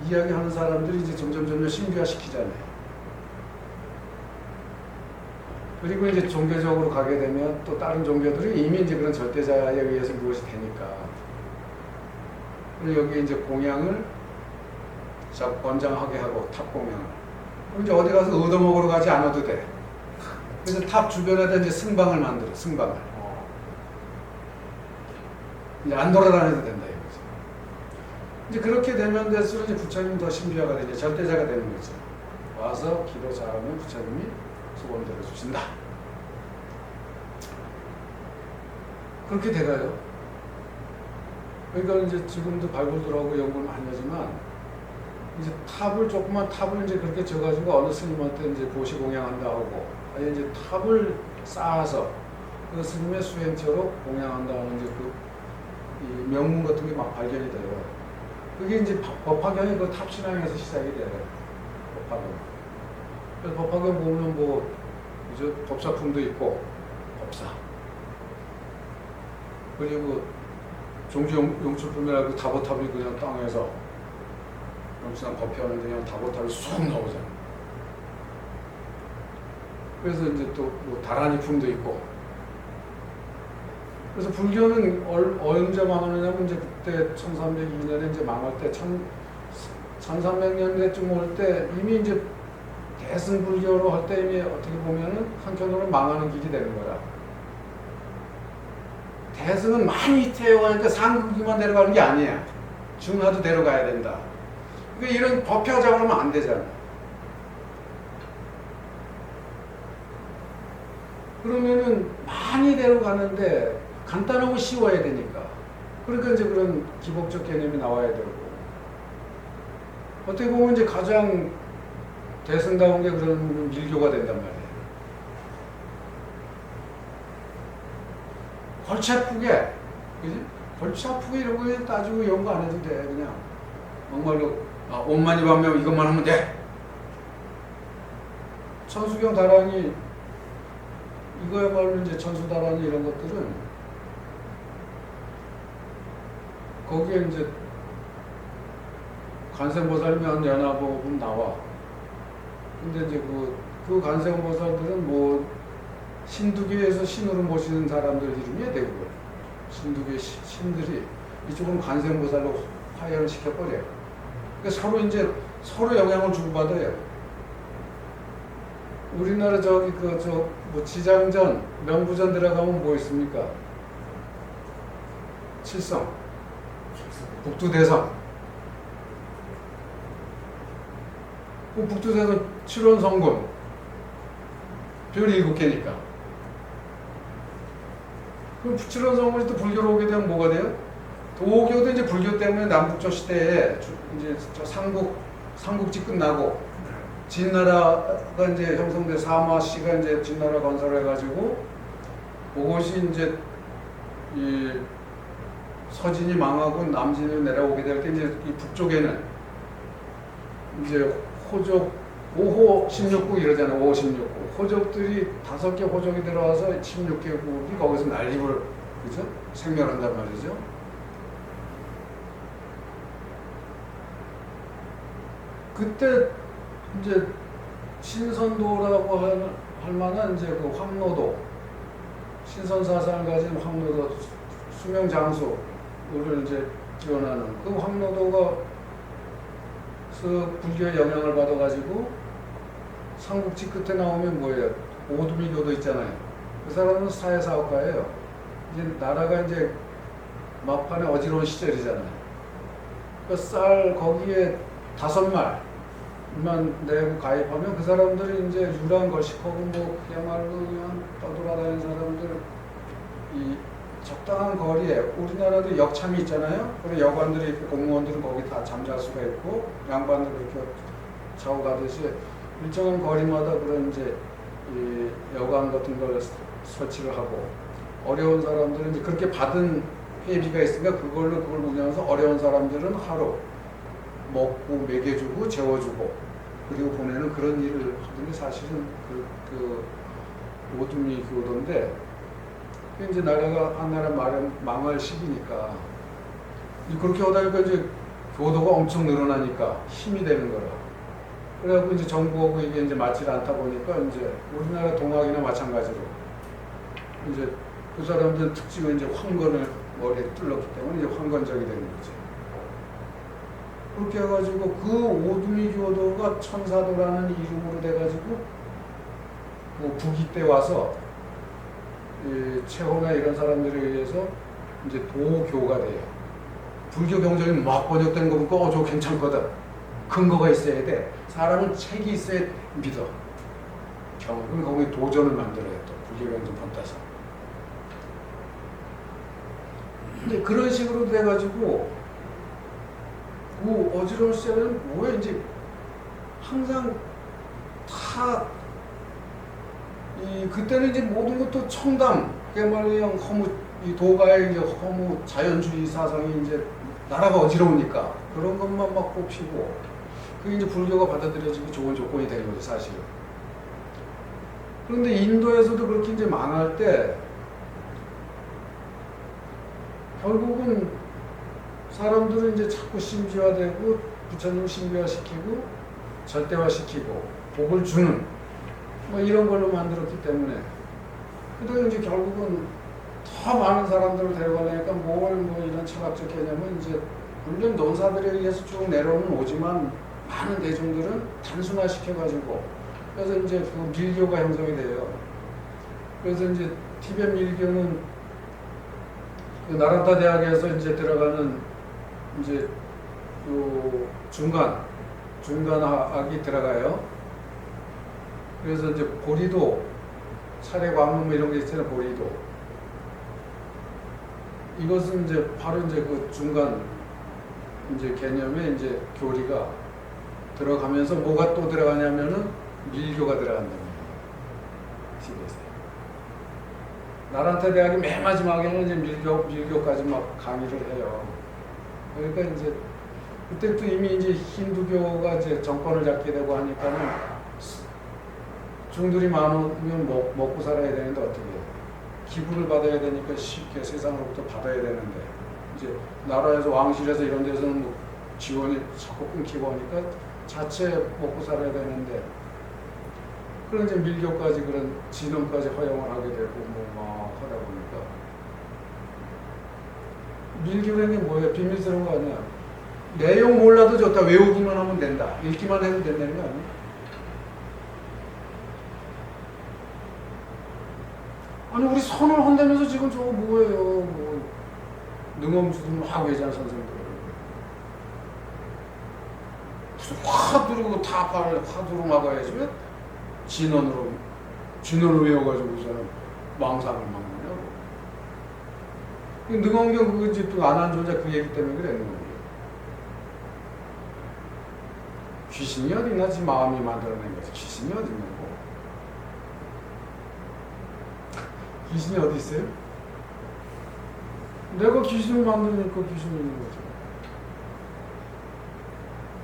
이야기하는 사람들이 이제 점점 신비화시키잖아요. 그리고 이제 종교적으로 가게 되면 또 다른 종교들이 이미 이제 그런 절대자에 의해서 무엇이 되니까. 그리고 여기 이제 공양을 권장하게 하고 탑 공양을. 그럼 이제 어디 가서 얻어먹으러 가지 않아도 돼. 그래서 탑 주변에다 이제 승방을 만들어, 승방을. 이제 안 돌아다녀도 된다 이거죠. 이제 그렇게 되면 될수록 이제 부처님이 더 신비화가 되죠. 절대자가 되는 거죠. 와서 기도 잘하면 부처님이 소원 들어주신다. 그렇게 돼가요. 그러니까 이제 지금도 발굴들하고 연구를 많이 하지만 이제 조그만 탑을 이제 그렇게 져가지고 어느 스님한테 이제 보시 공양한다 하고, 아니 이제 탑을 쌓아서 그 스님의 수행처로 공양한다 하는 이제 이 명문 같은 게 막 발견이 돼요. 그게 이제 법화경이 그 탑신앙에서 시작이 돼요. 법화경. 그래서 법화경 보면 뭐 이제 법사품도 있고 법사. 그리고 종주 용출품이라고 다보탑이 그냥 땅에서 영수상 법회하는데 그냥 다보탑이 쑥 나오잖아요. 그래서 이제 또 뭐 다라니 품도 있고. 그래서 불교는 언제 망하느냐면 이제 그때 1302년에 이제 망할 때 1300년대쯤 올 때 이미 이제 대승불교로 할 때 이미 어떻게 보면은 한편으로는 망하는 길이 되는 거야. 대승은 많이 태워가니까 상급기만 내려가는 게 아니야. 중하도 내려가야 된다. 그러니까 이런 법회하자고 하면 안 되잖아. 그러면은 많이 내려가는데 간단하고 쉬워야 되니까. 그러니까 이제 그런 기복적 개념이 나와야 되고. 어떻게 보면 이제 가장 대승다운 게 그런 밀교가 된단 말이에요. 골치 아프게, 그지? 골치 아프게 이런 거 따지고 연구 안 해도 돼. 그냥 정말로 옷만 입으면 이것만 하면 돼. 천수경 다란이 이거야말로 이제 천수다란이 이런 것들은 거기에 이제 관세음보살이면 연화법은 나와. 근데 이제 그 관세음보살들은 뭐 신두계에서 신으로 모시는 사람들 이름이야 대부분. 신두계 신들이 이쪽은 관세음보살로 화해를 시켜버려. 그러니까 서로 이제 서로 영향을 주고받아요. 우리나라 뭐 지장전, 명부전 들어가면 뭐 있습니까? 칠성, 북두대성. 그 북두대성 7원 성군, 별이 7개니까. 그럼 7원 성군이 또 불교로 오게 되면 뭐가 돼요? 도교도 이제 불교 때문에 남북조 시대에 이제 저 삼국지 끝나고 진나라가 이제 형성돼 사마씨가 이제 진나라 건설을 해가지고 그것이 이제 이 서진이 망하고 남진으로 내려오게 될 때 이제 이 북쪽에는 이제 호족 5호 16국 이러잖아요. 5호 16국 호족들이 5개 호족이 들어와서 16개국이 거기서 난립을 그죠? 생멸한단 말이죠. 그때 이제 신선도라고 할 만한 이제 그 황노도 신선사상을 가진 황노도 수명장수를 이제 기원하는 그 황노도가 그 불교의 영향을 받아가지고 삼국지 끝에 나오면 뭐예요? 오두미교도 있잖아요. 그 사람은 사회사업가예요. 이제 나라가 이제 막판에 어지러운 시절이잖아요. 그 쌀 거기에 5말만 내고 가입하면 그 사람들이 이제 유랑 거식하고 뭐 그야말로 그냥 떠돌아다니는 사람들 이 적당한 거리에 우리나라도 역참이 있잖아요. 그리고 여관들이 있고 공무원들은 거기 다 잠잘 수가 있고 양반들 그렇게 자고 가듯이 일정한 거리마다 그런 이제 이 여관 같은 걸 설치를 하고 어려운 사람들은 이제 그렇게 받은 회비가 있으니까 그걸 운영해서 어려운 사람들은 하루 먹고 먹여주고 재워주고 그리고 보내는 그런 일을 하는 게 사실은 그 오두미 교도인데 이제 나라가 한 나라 망할 시기니까 그렇게 하다 보니까 이제 교도가 엄청 늘어나니까 힘이 되는 거라. 그래갖고 이제 정부하고 이게 이제 맞지 않다 보니까 이제 우리나라 동학이나 마찬가지로 이제 그 사람들 특징은 이제 황건을 머리에 뚫렸기 때문에 이제 황건적이 되는 거지. 그렇게 해가지고 그 오두미 교도가 천사도라는 이름으로 돼가지고 그 북이 때 와서 최호나 이런 사람들에 의해서 이제 도교가 돼요. 불교 경전이 막 번역된 거 보고 저거 괜찮거든. 근거가 있어야 돼. 사람은 책이 있어야 믿어. 그럼 거기 도전을 만들어야 또 불교 경전 본따서. 근데 그런 식으로 돼가지고 그 어지러운 시절은 뭐야 이제 항상 다 그때는 이제 모든 것도 청담 그야말로 허무 이 도가의 이제 허무 자연주의 사상이 이제 나라가 어지러우니까 그런 것만 막 꼽히고 그게 이제 불교가 받아들여지기 좋은 조건이 되는 거죠 사실은. 그런데 인도에서도 그렇게 이제 망할 때 결국은 사람들은 이제 자꾸 신비화되고 부처님 신비화시키고 절대화시키고 복을 주는 뭐 이런 걸로 만들었기 때문에 그다음에 이제 결국은 더 많은 사람들을 데려가려니까 뭐 이런 철학적 개념은 이제 물론 논사들에 의해서 쭉 내려오는 오지만 많은 대중들은 단순화시켜가지고 그래서 이제 그 밀교가 형성이 돼요. 그래서 이제 티베트 밀교는 그 나란타 대학에서 이제 들어가는 이제 요 중간학이 들어가요. 그래서 이제 보리도 차례 광문 뭐 이런 게 있잖아요. 보리도 이것은 이제 바로 이제 그 중간 이제 개념에 이제 교리가 들어가면서 뭐가 또 들어가냐면은 밀교가 들어간다는 거예요. 티베트에. 나란타 대학이 맨 마지막에는 이제 밀교까지 막 강의를 해요. 그러니까 이제 그때부터 이미 이제 힌두교가 이제 정권을 잡게 되고 하니까는 중들이 많으면 먹고 살아야 되는데 어떻게 해요? 기부를 받아야 되니까 쉽게 세상으로부터 받아야 되는데 이제 나라에서 왕실에서 이런 데서는 뭐 지원이 자꾸 끊기고 하니까 자체 먹고 살아야 되는데 그런 이제 밀교까지 그런 진흥까지 허용을 하게 되고 뭐 막 하다 보니까 밀교라는 게 뭐예요? 비밀스러운 거 아니야? 내용 몰라도 좋다. 외우기만 하면 된다. 읽기만 해도 된다는 거 아니야? 아니 우리 선을 한다면서 지금 저거 뭐예요? 뭐 능엄주도 막 외잖아 선생님들. 무슨 화두로 타파를 화두로 막아야지 왜 진언으로 외워가지고서는 망상을 막느냐고. 능엄경 그거 이제 또 안한조자 그 얘기 때문에 그랬는 거예요. 귀신이 어딨나 지 마음이 만들어낸 거지. 귀신이 어딨냐고. 귀신이 어디 있어요? 내가 귀신을 만드니까 귀신이 있는 거죠.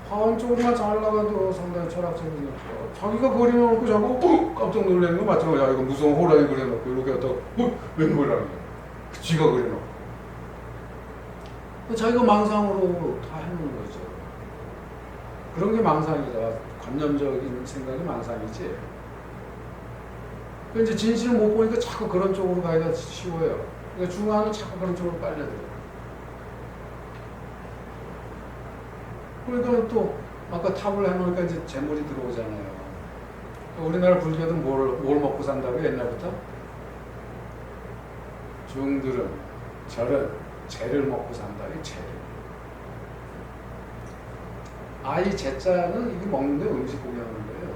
화원 쪽으로만 잘 나가도 상당히 철학적이니까 자기가 그려놓고 자꾸 깜짝 놀라는 거 맞죠? 야 이거 무서운 호랑이 그려놓고 이렇게 하다가 웬 호랑이야? 쥐가 그려놓고 자기가 망상으로 다 해놓는 거죠. 그런 게 망상이다. 관념적인 생각이 망상이지. 이제 진실을 못 보니까 자꾸 그런 쪽으로 가기가 쉬워요. 그러니까 중화는 자꾸 그런 쪽으로 빨려들어요. 그러니까 또 아까 탑을 해놓으니까 이제 재물이 들어오잖아요. 우리나라 불교도 뭘 먹고 산다고 옛날부터? 중들은 절은 재를 먹고 산다. 이 재를. 아이 제자는 이게 먹는데 음식 공유하는 거예요.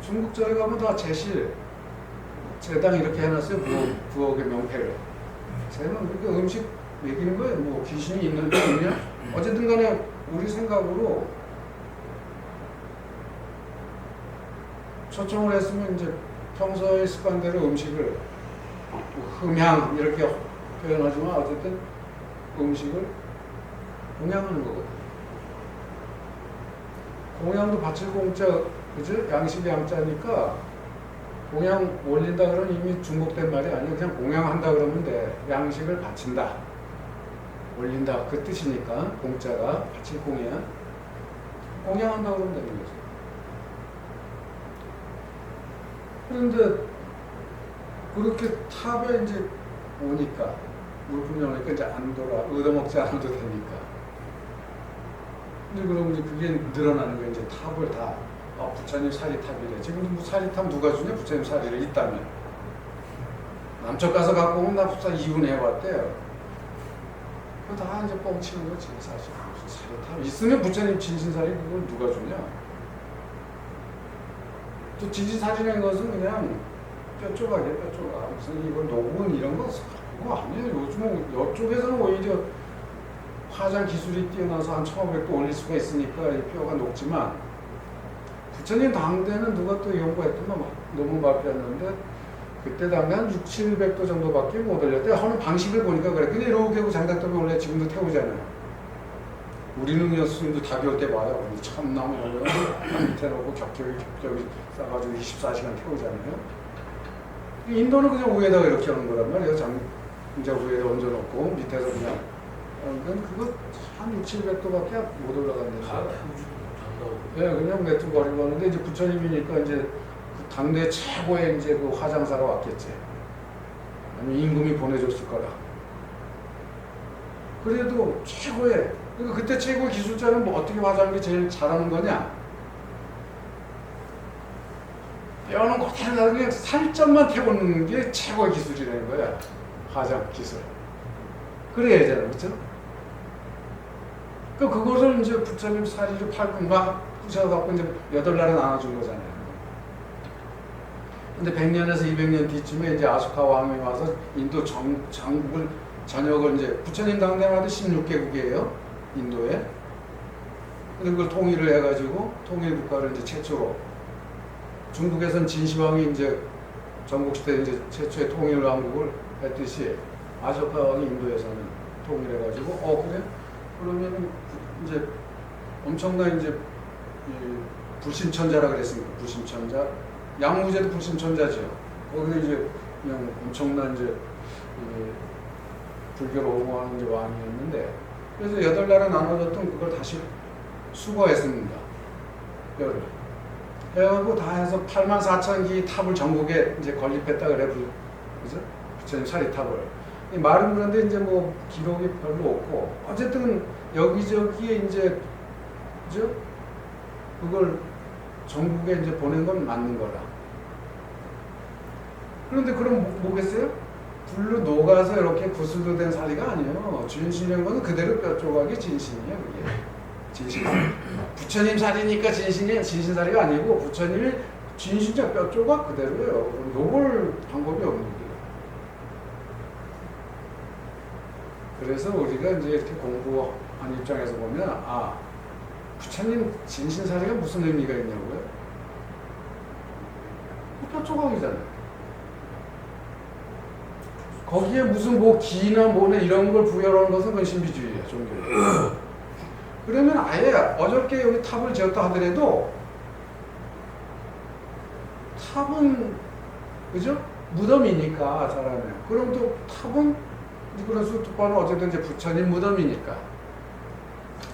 중국 절에 가면 다 제실 제당 이렇게 해놨어요. 부엌의 명패를. 쟤는 그러니까 음식 먹이는 거예요. 뭐 귀신이 있는지 없냐? 어쨌든 간에 우리 생각으로 초청을 했으면 이제 평소의 습관대로 음식을 흠향 이렇게 표현하지만 어쨌든 음식을 공양하는 거거든. 공양도 바칠 공짜, 그죠? 양식 양자니까 공양 올린다 그러면 이미 중복된 말이 아니야. 그냥 공양한다 그러면 돼. 양식을 바친다. 올린다. 그 뜻이니까 공짜가 바칠 공양. 공양한다 그러면 되는 거죠. 그런데 그렇게 탑에 이제 오니까 물품이 오니까 이제 안 돌아 얻어먹지 않아도 되니까. 근데 그러면 이제 그게 늘어나는 거예요. 이제 탑을 다 부처님 사리탑이래. 지금도 뭐 사리탑 누가 주냐? 부처님 사리를 있다면. 남쪽 가서 갖고 오면 나 부사 이혼해봤대요. 그거 다 이제 뻥치는 거지 사실. 사리탑 있으면 부처님 진신사리 그걸 누가 주냐? 또 진신사리라는 것은 그냥 뼈조각이에요, 뼈조각. 무슨 이건 녹은 이런 거 그거 아니에요. 요즘은 이쪽에서는 오히려 화장 기술이 뛰어나서 한 1500도 올릴 수가 있으니까 이 뼈가 녹지만 부처님 당대는 누가 또 연구했더만 너무 마피였는데 그때 당대 한 6, 700도 정도밖에 못 올렸대. 하는 방식을 보니까 그래. 근데 이렇게 장작돌이 원래 지금도 태우잖아요. 우리는 그냥 스님도 다 배울 때 봐요. 참나무 밑에 놓고 겹겹이 싸가지고 24시간 태우잖아요. 인도는 그냥 위에다가 이렇게 하는 거란 말이에요. 이제 위에 얹어놓고 밑에서 그냥. 그거 한 6, 700도밖에 못 올라갔는데. 다 태우지도 못한다고. 예, 그냥 메뚜버리고 하는데 이제 부처님이니까 이제 그 당대 최고의 이제 그 화장사가 왔겠지. 아니면 임금이 보내줬을 거라. 그래도 최고의, 그러니까 그때 최고의 기술자는 뭐 어떻게 화장을 제일 잘하는 거냐? 뼈는 그대로 나중에 살점만 태우는 게 최고의 기술이라는 거야. 화장 기술. 그래야 되잖아, 그렇죠? 그것을 이제 부처님 사리를 팔고 막 부셔갖고 이제 8날에 나눠준 거잖아요. 근데 100년에서 200년 뒤쯤에 이제 아소카 왕이 와서 인도 전국을 전역을 이제 부처님 당대마다 16개국이에요. 인도에. 근데 그걸 통일을 해가지고 통일 국가를 이제 최초로 중국에선 진시황이 이제 전국시대 이제 최초의 통일 왕국을 했듯이 아소카 왕이 인도에서는 통일해가지고 그래? 그러면은 이제 엄청난 이제 불심천자라 그랬으니까 불심천자 양무제도 불심천자죠. 거기는 이제 그냥 엄청난 이제 불교를 옹호하는 이제 왕이었는데 그래서 8나라 나눠졌던 그걸 다시 수거했습니다. 뼈를 해가지고 다 해서 84,000기 탑을 전국에 이제 건립했다 그래 그죠? 부처님 사리탑을. 말은 그런데 이제 뭐 기록이 별로 없고 어쨌든 여기저기에 이제 그죠? 그걸 전국에 이제 보낸 건 맞는 거라. 그런데 그럼 뭐겠어요? 불로 녹아서 이렇게 구슬로 된 사리가 아니에요. 진신이라는 건 그대로 뼈 조각이 진신이에요. 그게 진신. 부처님 사리니까 진신사리가 아니고 부처님이 진신자 뼈 조각 그대로예요. 녹을 방법이 없는 거예요. 그래서 우리가 이제 이렇게 공부한 입장에서 보면 부처님 진신사리가 무슨 의미가 있냐고요? 뼈 조각이잖아요. 거기에 무슨 뭐 기나 뭐나 이런 걸 부여하는 것은 그건 신비주의예요, 종교. 그러면 아예 어저께 여기 탑을 지었다 하더라도 탑은 그죠? 무덤이니까 사람이. 그럼 또 탑은 그래서 뚜빠는 어쨌든 이제 부처님 무덤이니까.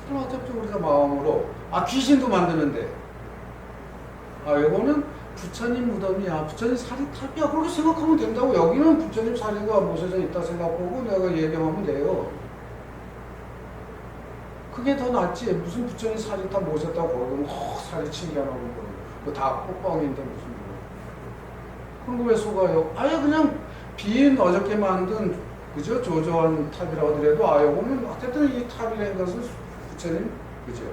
그럼 어차피 우리가 마음으로 귀신도 만드는데 이거는 부처님 무덤이야. 부처님 사리탑이야. 그렇게 생각하면 된다고. 여기는 부처님 사리가 모셔져 있다 생각하고 내가 예경하면 돼요. 그게 더 낫지. 무슨 부처님 사리탑 모셨다고 그러면 사리 칭찬하고 그거 다 콧방인데 무슨 그런 거 왜 속아요? 아예 그냥 빈 어저께 만든 그죠? 조조한 탑이라고 하더라도 요거는 어쨌든 이 탑이라는 것은 부처님 그죠?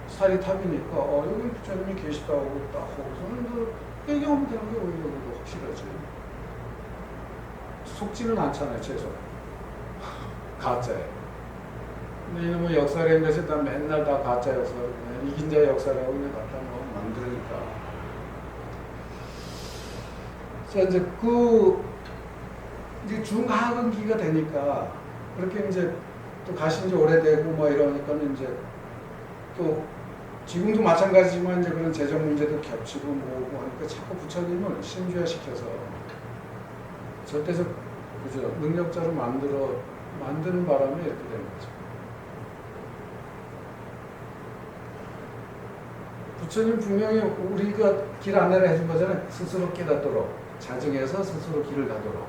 사리탑이니까 여기 부처님이 계시다고 딱 거기서는 얘기하면 되는 게 오히려 더 확실하지. 속지는 않잖아요, 최소. 가짜에. 근데 이놈의 역사라는 것이 다 맨날 다 가짜 역사를 그냥 이긴 자의 역사라고 그냥 갖다 만들으니까. 자, 이제 이제 중하근기가 되니까 그렇게 이제 또 가신 지 오래되고 뭐 이러니까는 이제 또 지금도 마찬가지지만 이제 그런 재정 문제도 겹치고 뭐고 하니까 자꾸 부처님을 신주화시켜서 절대적 그죠 능력자로 만드는 바람에 이렇게 되는 거죠. 부처님 분명히 우리가 길 안내를 해준 거잖아요. 스스로 깨닫도록 자증해서 스스로 길을 가도록.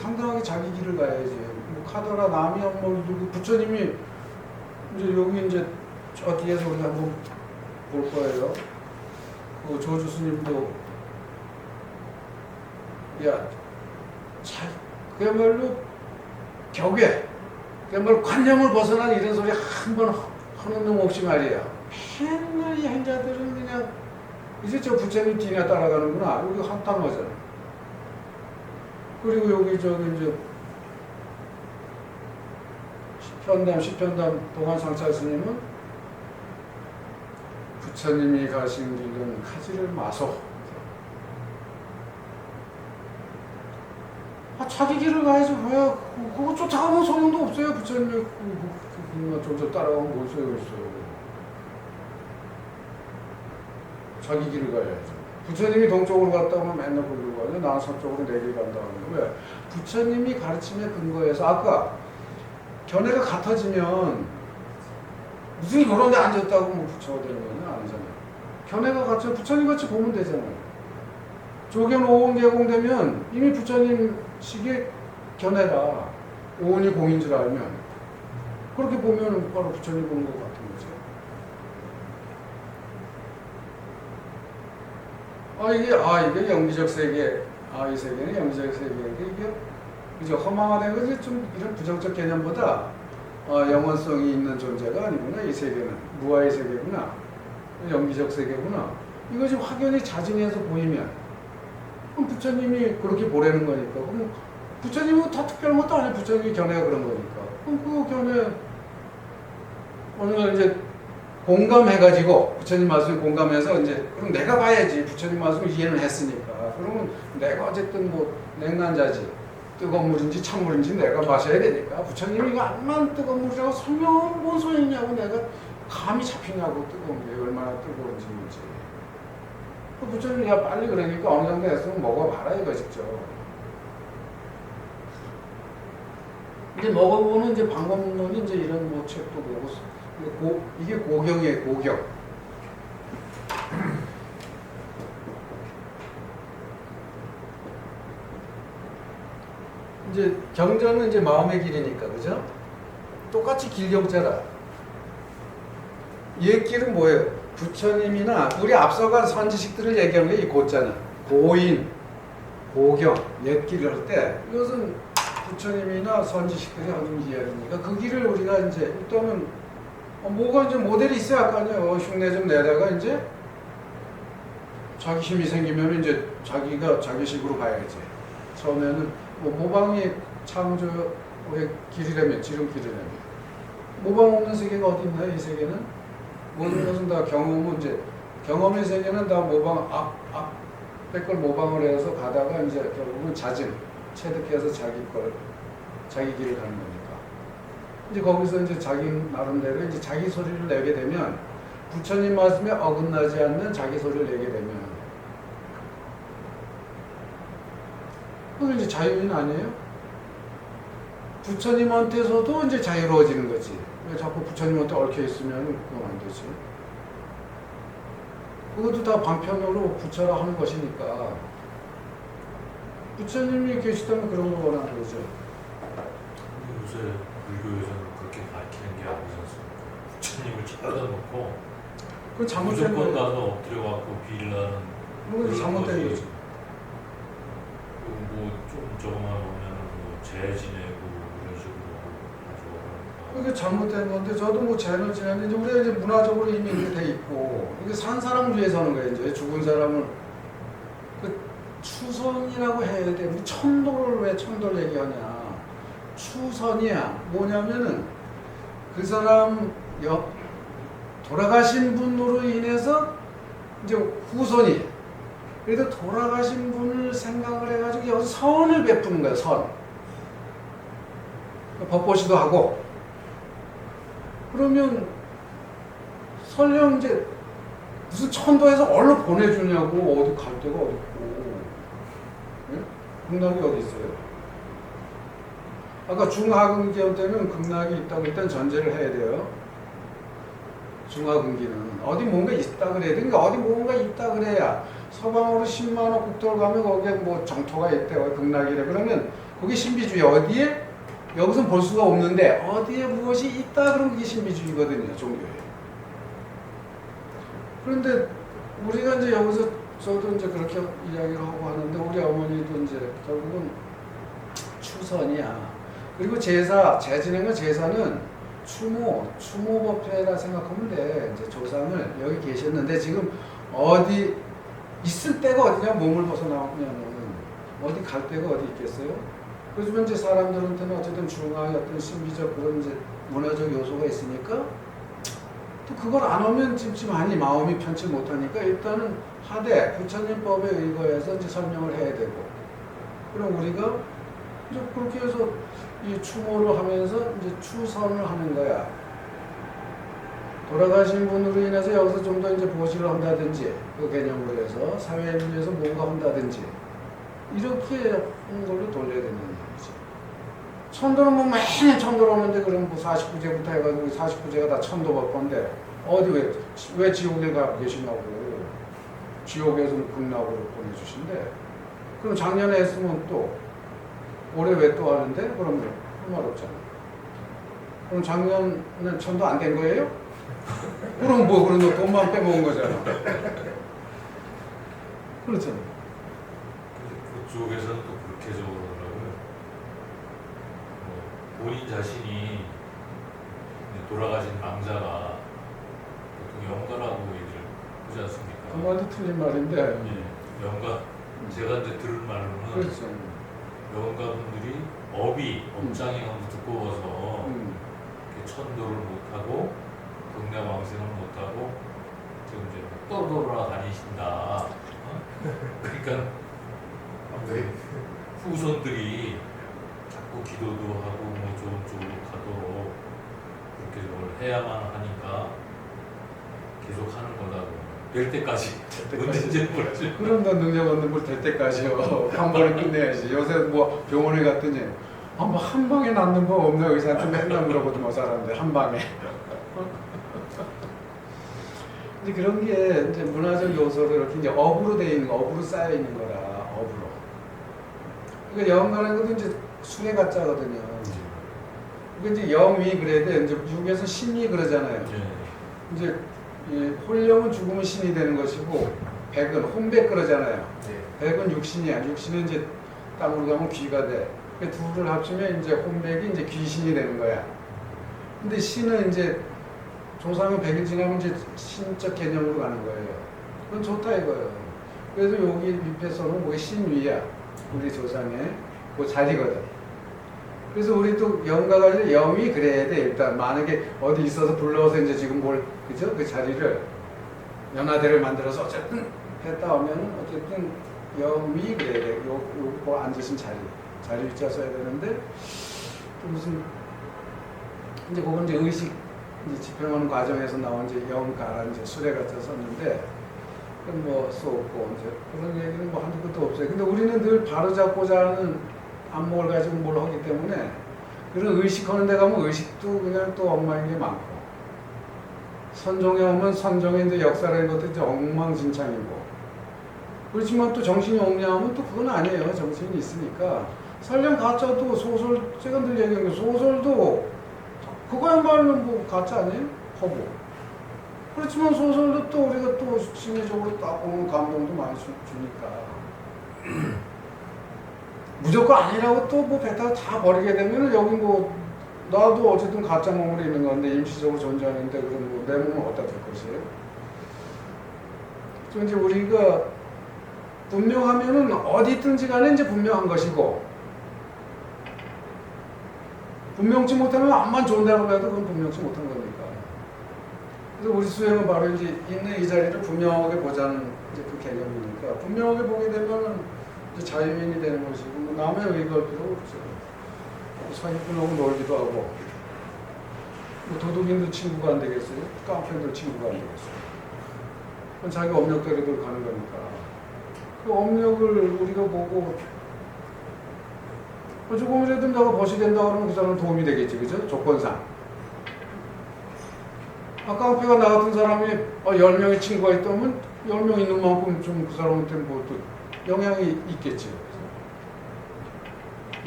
당당하게 자기 길을 가야지. 뭐 카더라 남이야 뭐 누구 부처님이 이제 여기 이제 저 뒤에서 우리가 한번 볼 거예요. 그 조주 스님도 야, 그야말로 격에 그야말로 관념을 벗어난 이런 소리 한 번 하는 놈 없이 말이야. 맨날 이 행자들은 그냥 이제 저 부처님 뒤나 따라가는구나. 여기 한탄하잖아. 그리고 여기 저기 이제 시편담 동안상차 스님은 부처님이 가신 길은 가지를 마소. 자기 길을 가야지 왜 그거 쫓아가면 소용도 없어요. 부처님이 그거 좀 따라가면 뭘 소용있어요. 자기 길을 가야죠. 부처님이 동쪽으로 갔다 오면 맨날 거기로 가요. 나는 서쪽으로 내 길 간다 하는 거 왜? 부처님이 가르침에 근거해서 아까 견해가 같아지면 무슨 그런 데 앉았다고 뭐 부처가 되는 거냐? 아니잖아요. 견해가 같이 부처님 같이 보면 되잖아요. 조견 오온 개공되면 이미 부처님 식의 견해가 오온이 공인 줄 알면 그렇게 보면 바로 부처님 보는 것 같은 거죠. 이게 영지적 세계, 이 세계는 영지적 세계인데 이게 그죠? 허망하다는 것이 좀 이런 부정적 개념보다 영원성이 있는 존재가 아니구나. 이 세계는 무아의 세계구나. 영기적 세계구나. 이거 지금 확연히 자증해서 보이면 그럼 부처님이 그렇게 보라는 거니까. 그럼 부처님은 다 특별한 것도 아니에요. 부처님이 견해가 그런 거니까. 그럼 그 견해 어느 날 이제 공감해가지고 부처님 말씀에 공감해서 이제 그럼 내가 봐야지. 부처님 말씀을 이해는 했으니까. 그러면 내가 어쨌든 뭐 냉난자지. 뜨거운 물인지 찬물인지 내가 마셔야 되니까 부처님이 이거 암만 뜨거운 물이라고 설명하면 뭔 소용이냐고 내가 감이 잡히냐고 뜨거운 게 얼마나 뜨거운지 문제. 부처님이 야 빨리 그러니까 어느 정도 했으면 먹어봐라 이거 직접. 이제 먹어보는 이제 방법론이 이제 이런 뭐 책도 보고 이게 고경이에요. 고경. 이제 경전은 이제 마음의 길이니까 그죠? 똑같이 길경자라. 옛 길은 뭐예요? 부처님이나 우리 앞서간 선지식들을 얘기하는 게 이 고자는 고인, 고경, 옛 길을 할 때 이것은 부처님이나 선지식들이 하는 이야기니까 그 길을 우리가 이제 일단은 뭐가 이제 모델이 있어야 할 거 아니에요. 흉내 좀 내다가 이제 자기 힘이 생기면 이제 자기가 자기식으로 가야지. 처음에는 뭐 모방이 창조의 길이라면 지름길이라면 모방 없는 세계가 어디 있나요? 이 세계는 모든 것은 다 경험은 이제 경험의 세계는 다 모방 앞에 걸 모방을 해서 가다가 이제 결국은 자증 체득해서 자기 길을 가는 거니까 이제 거기서 이제 자기 나름대로 이제 자기 소리를 내게 되면 부처님 말씀에 어긋나지 않는 자기 소리를 내게 되면 그건 이제 자유인 아니에요? 부처님한테서도 이제 자유로워지는 거지. 왜 자꾸 부처님한테 얽혀 있으면 그건 안 되지. 그것도 다 방편으로 부처라 하는 것이니까. 부처님이 계시다면 그런 걸 원하는 거죠. 요새 불교에서는 그렇게 밝히는 게 아니지 않습니까? 부처님을 찾아다 놓고 그건 잘못된 무조건 거예요. 가서 엎드려갖고 빌라는 그건 잘못된 거지. 뭐좀 저거만 보면은 뭐 재 지내고 이런 식으로 가지고 그게 잘못된 건데 저도 뭐 죄는 지냈는데 우리가 이제 문화적으로 이미 이렇게 돼 있고 이게 산 사람을 위해서 하는 거예요. 이제 죽은 사람을 그 추선이라고 해야 돼. 천도를 왜 천도를 얘기하냐? 추선이야. 뭐냐면은 그 사람 돌아가신 분으로 인해서 이제 후손이 그래도 돌아가신 분을 생각을 해가지고 여기서 선을 베푸는 거예요. 선. 법보시도 하고 그러면 설령 이제 무슨 천도에서 얼른 보내주냐고 어디 갈 데가 어디 있고. 예? 극락이 어디 있어요? 아까 중하근기염 때문에 극락이 있다고 일단 전제를 해야 돼요. 중하근기는 어디 뭔가 있다 그래야 돼. 그러니까 어디 뭔가 있다 그래야 서방으로 10만원 국토를 가면 거기에 뭐 정토가 있대, 극락이래. 그러면 그게 신비주의. 어디에? 여기서 볼 수가 없는데 어디에 무엇이 있다 그러면 그게 신비주의거든요, 종교에. 그런데 우리가 이제 여기서 저도 이제 그렇게 이야기를 하고 하는데 우리 어머니도 이제 결국은 추선이야. 그리고 제사, 재지내는 제사는 추모법회라 생각하면 돼. 이제 조상을 여기 계셨는데 지금 어디 있을 데가 어디냐, 몸을 벗어나오냐면 어디 갈 데가 어디 있겠어요? 그래서 이제 사람들한테는 어쨌든 중화의 어떤 신비적 그런 이제 문화적 요소가 있으니까 또 그걸 안 오면 찜찜하니 마음이 편치 못하니까 일단은 하되 부처님법에 의거해서 이제 설명을 해야 되고, 그럼 우리가 이제 그렇게 해서 이 추모를 하면서 이제 추선을 하는 거야. 돌아가신 분으로 인해서 여기서 좀 더 이제 보시를 한다든지 그 개념으로 해서 사회를 위해서 뭔가 한다든지 이렇게 하는 걸로 돌려야 된다는 얘기지. 천도는 뭐 매년 천도를 하는데 그럼 뭐 49제부터 해가지고 49제가 다 천도법인데 어디 왜 지옥에 가 계시냐고. 지옥에서는 극락으로 보내주신대. 그럼 작년에 했으면 또 올해 왜 또 하는데? 그러면 할 말 없잖아. 그럼 작년은 천도 안 된 거예요? 그럼 뭐 그런 거 돈만 빼먹은 거잖아. 그렇잖아. 그쪽에서는 또 그렇게 적어놓더라고요. 본인 자신이 돌아가신 망자가 보통 영가라고 얘기를 하지 않습니까? 그 말도 틀린 말인데. 예, 영가. 제가 이제 들은 말로는 그렇죠. 영가분들이 업장이 너무 두꺼워서 이렇게 천도를 못하고 극락왕생을 못하고 지금 이제 떠돌아다니신다. 그러니까 후손들이 자꾸 기도도 하고 뭐 좋은 쪽으로 가도록 그렇게 뭘 해야만 하니까 계속 하는 거다고. 될 때까지. 언제인지 모르지. 그런 건 능력 없는 걸 될 때까지요. 한 번에 끝내야지. 요새 뭐 병원에 갔더니 뭐 한 방에 낫는 법 없나 의사한테 맨날 물어보더만 뭐 사람들 한 방에. 이제 그런 게 이제 문화적 요소로 이렇게 이제 업으로 돼 있는 거, 업으로 쌓여 있는 거라, 업으로. 그러니까 영가라는 것도 이제 수레 가짜거든요. 그러니까 이제 영위 그래야 돼. 이제 육에서 신이 그러잖아요. 이제 홀령은 죽으면 신이 되는 것이고, 백은 혼백 그러잖아요. 백은 육신이야. 육신은 이제 땅으로 가면 귀가 돼. 그 둘을 합치면 이제 혼백이 이제 귀신이 되는 거야. 근데 신은 이제 조상은 100일 지나면 이제 신적 개념으로 가는 거예요. 그건 좋다 이거예요. 그래서 여기 밑에서는 그게 신위야. 우리 조상의 그 자리거든. 그래서 우리 또 영가가 이제 영이 그래야 돼. 일단 만약에 어디 있어서 불러서 이제 지금 그죠? 그 자리를 연화대를 만들어서 어쨌든 했다 하면 어쨌든 영이 그래야 돼. 요거 앉으신 자리 위자 써야 되는데 또 무슨 이제 그건 이제 의식 이제 집행하는 과정에서 나온 이제 영가라는 이제 수레 같아 썼는데 뭐 쏘고 이제 그런 얘기는 뭐 한두 것도 없어요. 근데 우리는 늘 바로잡고자 하는 안목을 가지고 뭘 하기 때문에 그런 의식하는 데 가면 의식도 그냥 또 엉망인 게 많고, 선종에 오면 선종의 이제 역사라는 것도 이제 엉망진창이고, 그렇지만 또 정신이 없냐면 또 그건 아니에요. 정신이 있으니까. 설령 가짜도 소설, 제가 늘 얘기한 게 소설도 그거야말로 뭐 가짜 아니에요? 허구. 그렇지만 소설도 또 우리가 또 심리적으로 딱 보면 감동도 많이 주니까. 무조건 아니라고 또 뭐 뱉다가 다 버리게 되면 여기 뭐 나도 어쨌든 가짜 몸으로 있는 건데 임시적으로 존재하는데 그럼 뭐 내 몸은 어디다 둘 것이에요? 또 이제 우리가 분명하면은 어디든지 간에 이제 분명한 것이고, 분명치 못하면 암만 좋은다고 해도 그건 분명치 못한 거니까. 그래서 우리 수행은 바로 이제 있는 이 자리를 분명하게 보자는 이제 그 개념이니까, 분명하게 보게 되면은 이제 자유인이 되는 것이고, 뭐 남의 의거할 필요 없죠. 사기꾼하고 놀기도 하고. 뭐 도둑인도 친구가 안 되겠어요? 깡패도 친구가 안 되겠어요? 그건 자기 업력대로들 가는 거니까. 그 업력을 우리가 보고 조금이라도 내가 벗이 된다 그러면 그 사람은 도움이 되겠지, 그죠? 조건상. 깡패가 나 같은 사람이 10명의 친구가 있다면 10명 있는 만큼 좀 그 사람한테 뭐 또 영향이 있겠지.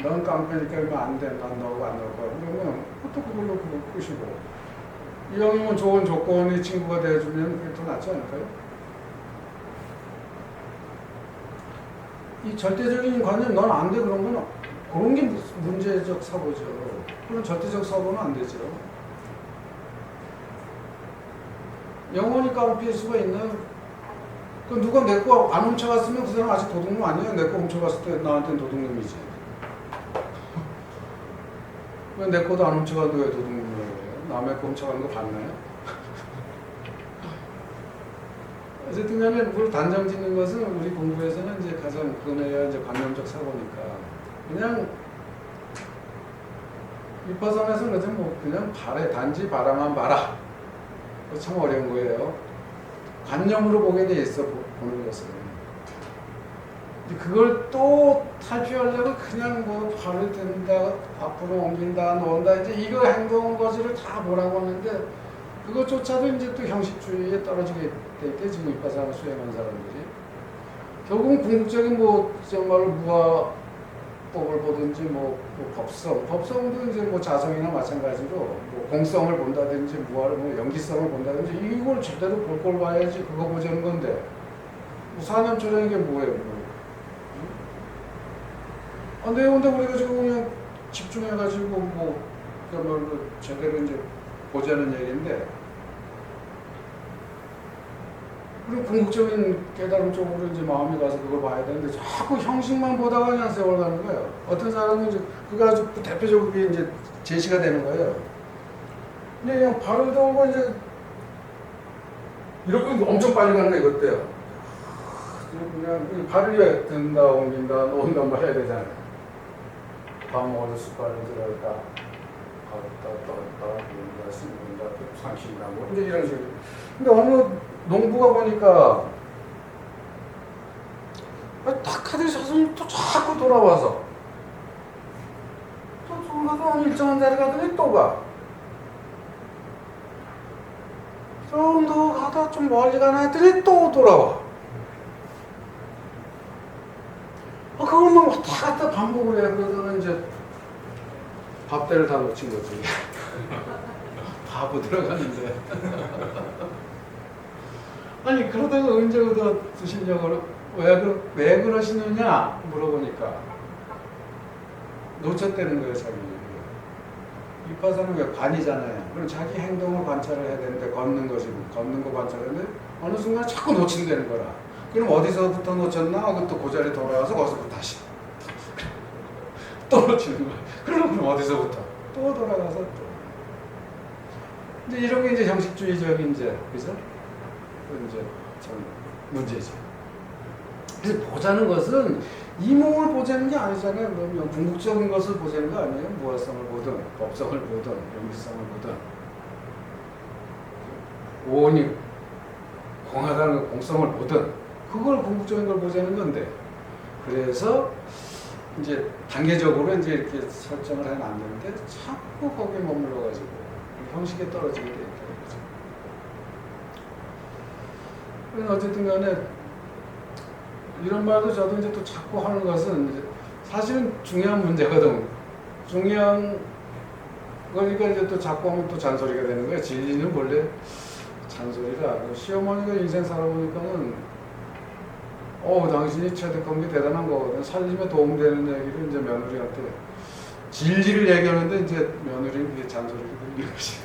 넌 깡패니까 이러면 안 돼. 난 너하고 안 나올 거야. 그러면 또 그걸로 그걸 끄시고. 이 형님은 좋은 조건의 친구가 돼주면 그게 더 낫지 않을까요? 이 절대적인 관념, 넌 안 돼. 그런 건 그런 게 문제적 사고죠. 그런 절대적 사고는 안 되죠. 영원히 깡패일 수가 있나? 그 누가 내 거 안 훔쳐갔으면 그 사람 아직 도둑놈 아니야? 내 거 훔쳐갔을 때 나한테는 도둑놈이지. 왜 내 거도 안 훔쳐가도 왜 도둑놈이에요? 남의 거 훔쳐가는 거 봤나요? 어쨌든 간에 뭘 단정 짓는 것은 우리 공부에서는 이제 가장 그거야 이제 관념적 사고니까. 그냥 위파상에서는 그냥 뭐 그냥 단지 바라만 봐라. 참 어려운 거예요. 관념으로 보게 돼 있어, 보는 것은. 그걸 또 탈피하려고 그냥 뭐 발을 든다, 앞으로 옮긴다, 놓은다, 이제 이거 행동 거지를 다 보라고 하는데, 그것조차도 이제 또 형식주의에 떨어지게 돼 있대, 지금 위파상을 수행한 사람들이. 결국은 궁극적인 뭐, 정말로 무화법을 보든지 뭐 법성도 이제 뭐 자성이나 마찬가지로 뭐 공성을 본다든지 무화를 뭐 연기성을 본다든지 이걸 제대로 볼 걸 봐야지 그거 보자는 건데 뭐 사념초라는 게 뭐예요? 근데 우리가 지금 그냥 집중해가지고 뭐 그야말로 제대로 이제 보자는 얘기인데 그럼 궁극적인 깨달음 쪽으로 이제 마음이 가서 그걸 봐야 되는데 자꾸 형식만 보다가 그냥 세월 가는 거예요. 어떤 사람은 이제 그거 아주 대표적으로 이제 제시가 되는 거예요. 근데 그냥 발을 들고 이제 이렇게 엄청 빨리 가는 거 이것도요. 그냥 발을 왜 든다, 옮긴다, 놓는다 뭐 해야 되잖아요. 밥 먹어도 숟가락을 들어있다, 갔다, 떴다, 놓는다, 씹는다, 삼킨다, 뭐 이제 이런 식으로. 근데 어느 농부가 보니까 딱 하더니 자손이 또 자꾸 돌아와서 또 좀 가서 일정한 자리 가더니 또 가. 좀 더 가다 좀 멀리 가나 했더니 또 돌아와. 그걸만 왔다 갔다 반복을 해. 그러더니 이제 밥대를 다 놓친 거지. 바보 들어가는데. 아니 그러다가 언제 얻어 드시려고 왜 그러시느냐 물어보니까 놓쳤다는 거예요. 자기 위파사는 왜 관이잖아요. 그럼 자기 행동을 관찰을 해야 되는데 걷는 거지 걷는 거 관찰하는데 어느 순간 자꾸 놓친다는 거라. 그럼 어디서부터 놓쳤나? 또 그 자리에 돌아와서 거기서부터 다시 또 놓치는 거야. 그럼 어디서부터 또 돌아가서 또 이제 이런 게 이제 형식주의적인 이제 그죠? 이제 참 문제죠. 그래서 보자는 것은 이 몸을 보자는 게 아니잖아요. 그러면 궁극적인 것을 보자는 거 아니에요. 무화성을 보든 법성을 보든 영기성을 보든 오온이 공하다는 공성을 보든 그걸 궁극적인 걸 보자는 건데 그래서 이제 단계적으로 이제 이렇게 설정을 해놨는데 자꾸 거기에 머물러가지고 형식에 떨어지게 돼 있다. 어쨌든 간에 이런 말도 저도 이제 또 자꾸 하는 것은 이제 사실은 중요한 문제거든. 중요한 거니까 이제 또 자꾸 하면 또 잔소리가 되는 거예요. 진리는 원래 잔소리라. 시어머니가 인생 살아보니까는 당신이 체득한 게 대단한 거거든. 살림에 도움되는 얘기를 이제 며느리한테 진리를 얘기하는데 이제 며느리는 그게 잔소리를 들리는 것이.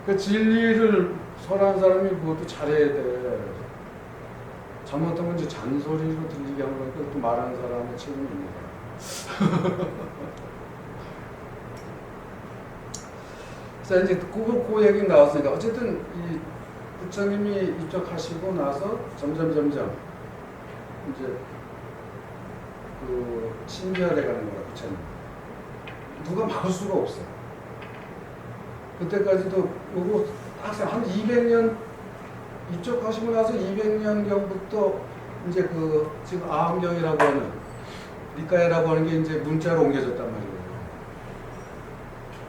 그 진리를 설하는 사람이 그것도 잘해야 돼. 잘못하면 이제 잔소리로 들리게 하는 거니까 또 말하는 사람의 책임이 있는 거야. 그래서 이제 그 얘기 나왔으니까 어쨌든 이 부처님이 입적하시고 나서 점점 이제 그 친절해 가는 거야 부처님. 누가 막을 수가 없어. 그때까지도 요거 한 200년 입적하시고 나서 200년경부터 이제 그 지금 아함경이라고 하는 니까야라고 하는 게 이제 문자로 옮겨졌단 말이에요.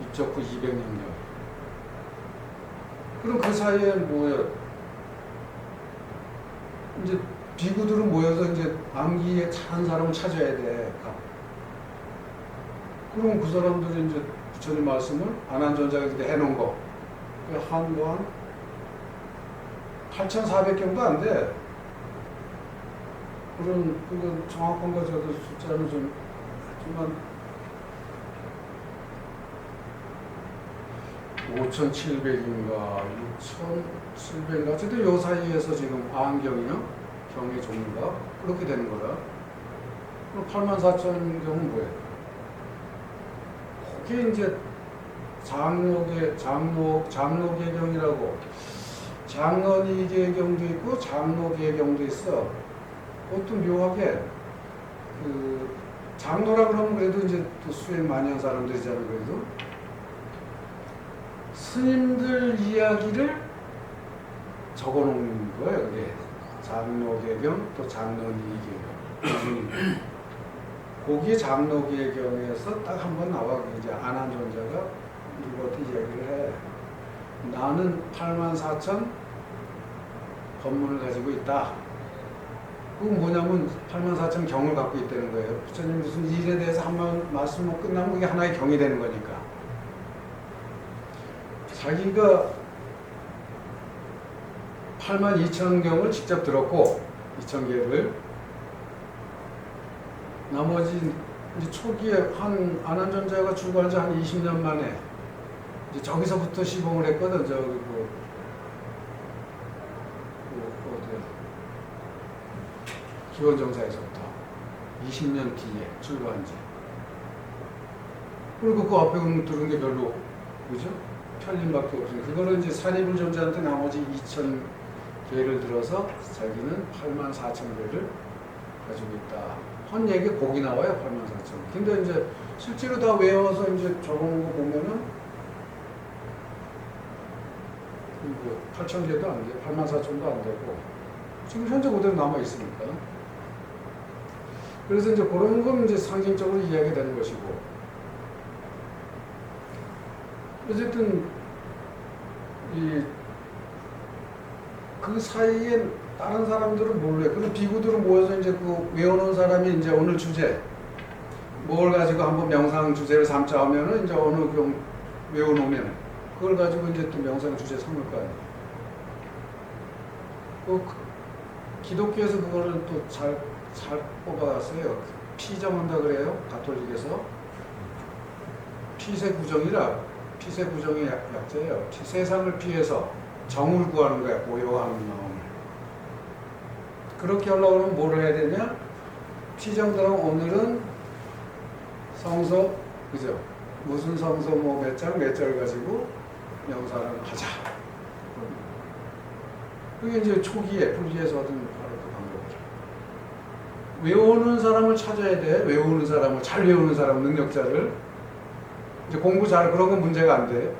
입적 후 200년경. 그럼 그 사이에 뭐예요? 이제 비구들은 모여서 이제 암기에 잘한 사람을 찾아야 돼. 그럼 그 사람들이 이제 부처님 말씀을 안한전자가 이렇게 해놓은 거. 한 8,400경도 안 돼. 그건 정확한 거 저도 숫자는 좀만 5,700인가 6,700인가 어쨌든 요 사이에서 지금 아한경이요 경의 종류가 그렇게 되는 거라. 그럼 84,000경은 뭐예요? 그게 이제 장로계경이라고 장언이계경도 있고 장로계경도 있어. 그것도 묘하게 그 장로라 그러면 그래도 이제 또 수행 많이 한 사람들이잖아요. 그래도 스님들 이야기를 적어놓은 거예요. 그게 장로계경 또 장론이계경. 거기에 장로계경에서 딱 한 번 나와. 이제 안한존자가 누구한테 이야기를 해. 나는 84,000 법문을 가지고 있다. 그건 뭐냐면 84,000 경을 갖고 있다는 거예요. 부처님 무슨 일에 대해서 한번 말씀 못 끝나면 그게 하나의 경이 되는 거니까. 자기가 82,000경을 직접 들었고 2,000개를 나머지 이제 초기에 한 안한존자가 출가한 지 한 20년 만에 이제 저기서부터 시봉을 했거든. 저기 어디야? 기원정사에서부터 20년 뒤에 출가한 지. 그리고 그 앞에 들은 게 별로 그죠? 편림밖에 없으니까 그거는 이제 산이불존자한테 나머지 2,000개를 들어서 자기는 84,000개를 가지고 있다. 한 얘기 곡이 나와요. 84,000. 근데 이제 실제로 다 외워서 이제 적어놓은 거 보면은 8,000개도 안 돼, 84,000도 안 되고 지금 현재 그대로 남아 있으니까. 그래서 이제 그런 건 이제 상징적으로 이야기되는 것이고. 어쨌든 그 사이에 다른 사람들은 몰라요. 그럼 비구들은 모여서 이제 그 외워놓은 사람이 이제 오늘 주제 뭘 가지고 한번 명상 주제를 삼자 하면은 이제 어느 경 외워놓으면 그걸 가지고 이제 또 명상 주제 삼을 거 아니에요. 기독교에서 그거를 또 잘 뽑아갔어요. 피정한다 그래요. 가톨릭에서 피세 구정이라. 피세 구정의 약자예요. 세상을 피해서 정을 구하는 거야. 고요한 마음을. 그렇게 하려고 하면 뭘 해야 되냐? 피정들은 오늘은 성서, 그죠? 무슨 성서 뭐 몇 장 몇 절 가지고 명상을 하자. 그게 이제 초기에 불교에서 얻은 바로 그 방법이죠. 외우는 사람을 찾아야 돼. 외우는 사람을, 잘 외우는 사람, 능력자를. 이제 공부 잘, 그런 건 문제가 안 돼.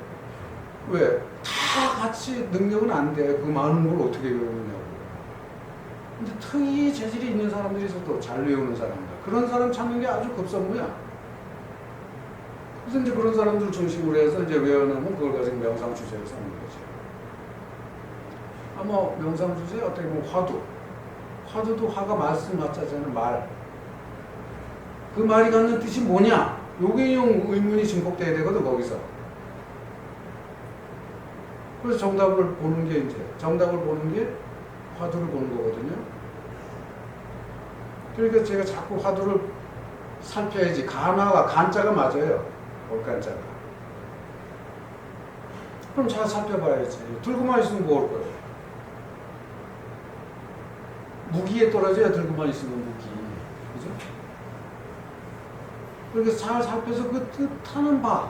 왜? 다 같이 능력은 안 돼. 그 많은 걸 어떻게 외우느냐고. 근데 특이 재질이 있는 사람들이 있어도 잘 외우는 사람들. 그런 사람 찾는 게 아주 급선무야. 그래서 이제 그런 사람들 중심으로 해서 이제 외워놓으면 그걸 가지고 명상 주제를 삼는 거지. 아마 명상 주제 어떻게 보면 화두. 화두도 화가 말씀 맞자잖아요. 말. 그 말이 갖는 뜻이 뭐냐? 요게 의문이 증폭돼야 되거든 거기서. 그래서 정답을 보는 게 화두를 보는 거거든요. 그러니까 제가 자꾸 화두를 살펴야지. 간화가 간자가 맞아요. 올간자가. 그럼 잘 살펴봐야지. 들고만 있으면 뭐 할 거예요? 무기에 떨어져야 들고만 있으면 무기. 그죠? 그래서 잘 살펴서 그 뜻하는 바,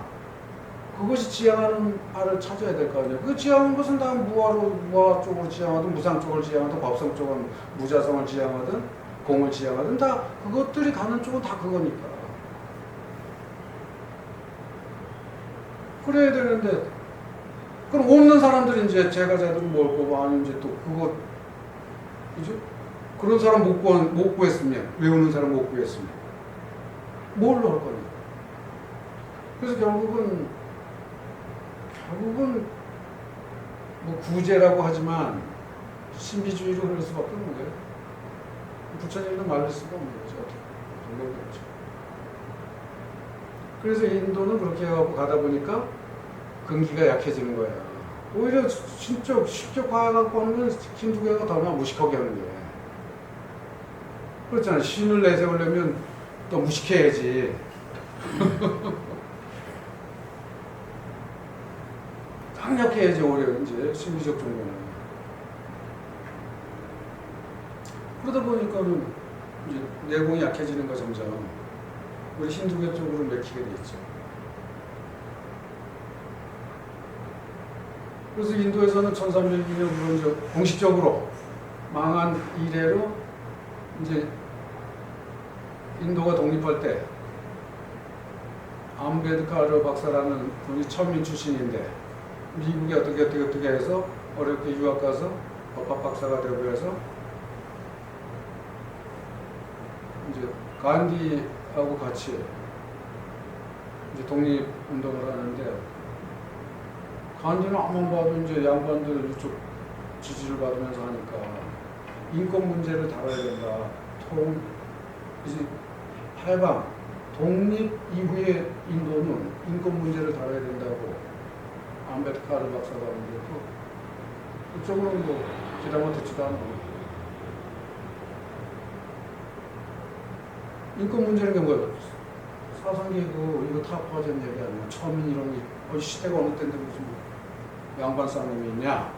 그것이 지향하는 바를 찾아야 될 거 아니에요. 그 지향하는 것은 다 무아 쪽으로 지향하든 무상 쪽을 지향하든 법성 쪽은 무자성을 지향하든 공을 지향하든 다 그것들이 가는 쪽은 다 그거니까. 그래야 되는데 그럼 없는 사람들이 이제 제가 제대로 먹을 거고 아니면 이제 또 그거 그죠? 그런 사람 못 구했으면 외우는 사람 못 구했으면 뭘로 할 거냐? 그래서 결국은 뭐 구제라고 하지만 신비주의로 그럴 수밖에 없는 거예요. 부처님도 말릴 수가 없는 거죠. 어떻게 방법이 없죠. 그래서 인도는 그렇게 해갖고 가다 보니까 근기가 약해지는 거야. 오히려 진짜 쉽게 과해갖고 하는 건 힌두교가 더 무식하게 하는 거예요. 그렇잖아. 신을 내세우려면 또 무식해야지. 강력해야지 오히려 이제 신비적 종교는. 그러다 보니까는 이제 내공이 약해지는 거 점점 우리 힌두교 쪽으로 맥히게 되겠죠. 그래서 인도에서는 1300년 이제 공식적으로 망한 이래로 이제 인도가 독립할 때 암베드카르 박사라는 분이 천민 출신인데 미국에 어떻게 해서 어렵게 유학 가서 법학 박사가 되고 해서 이제 간디하고 같이 이제 독립 운동을 하는데 간디는 아무만 봐도 이제 양반들 이쪽 지지를 받으면서 하니까 인권 문제를 다뤄야 된다. 이제 해방 독립 이후에 인도는 인권 문제를 다뤄야 된다고 암베드카르 박사가 하는데 그쪽으로는 뭐 기다려 듣지도 않고 인권 문제는 게 뭐예요? 사상계고 이거 타파전 얘기 아니야. 처음인 이런 게 시대가 어느 때인데 무슨 양반 싸움이 있냐?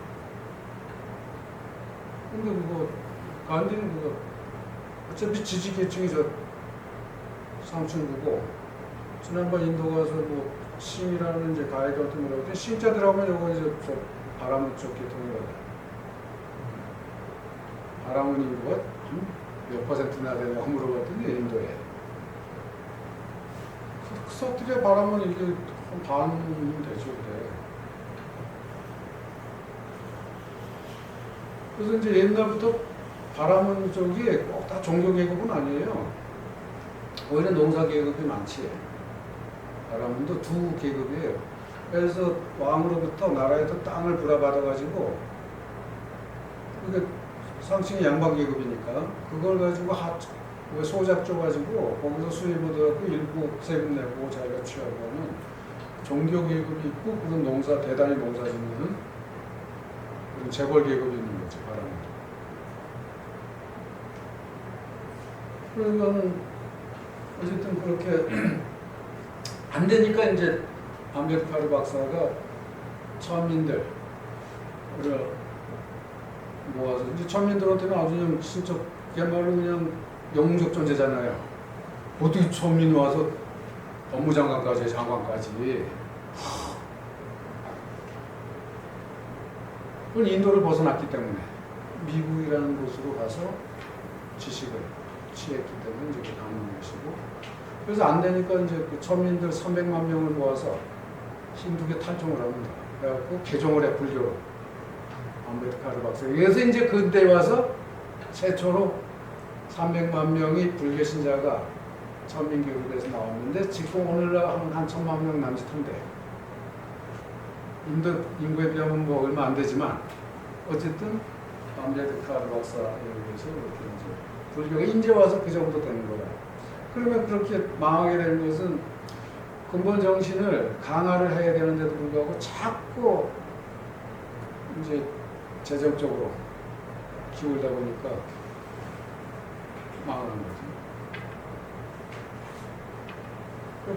근데 그거 간디는 그거 어차피 지지계층이 저 상층부고 지난번 인도 가서 뭐 심이라는 이제 가이드 같은 거라고 했더니 심자 들어가면 요거 이제 저 바람은 쪽 계통이거든. 바람은 인구가 몇 퍼센트나 되냐고 물어봤더니 인도에 서툴의 바람은 이게 한 반은 되죠. 그래. 그래서 이제 옛날부터 바람은 쪽이 꼭 다 종교계급은 아니에요. 오히려 농사계급이 많지. 바람은도 두 계급이에요. 그래서 왕으로부터 나라에서 땅을 부라받아가지고 그러니까 상층이 양반계급이니까 그걸 가지고 소작 줘가지고 거기서 수입을 얻어갖고 일부 세금 내고 자기가 취하고 하는 종교계급이 있고 그런 대단히 농사 짓는 그런 재벌계급이 있는 거지, 바람은. 그러니까는 어쨌든 그렇게 안 되니까 이제 암베드카르 박사가 천민들 모아서 이제 천민들한테는 아주 그냥 진짜 그야말로 그냥 영웅적 존재잖아요. 어떻게 천민이 와서 법무장관까지 장관까지. 그건 인도를 벗어났기 때문에 미국이라는 곳으로 가서 지식을 취했기 때문에 이제 가는 것이고. 그래서 안 되니까 이제 그 천민들 300만 명을 모아서 힌두교 탈종을 합니다. 그래갖고 개종을 해, 불교로. 암베드카르 박사. 그래서 이제 그때 와서 최초로 300만 명이 불교 신자가 천민교육에서 나왔는데 지금 오늘날 한 1000만 명 남짓한데 인도 인구에 비하면 뭐 얼마 안 되지만 어쨌든 암베드카르 박사에 의해서 이렇게 이제 불교가 이제 와서 그 정도 되는 거야. 그러면 그렇게 망하게 되는 것은 근본 정신을 강화를 해야 되는데도 불구하고 자꾸 이제 재정적으로 기울다 보니까 망하는 거지.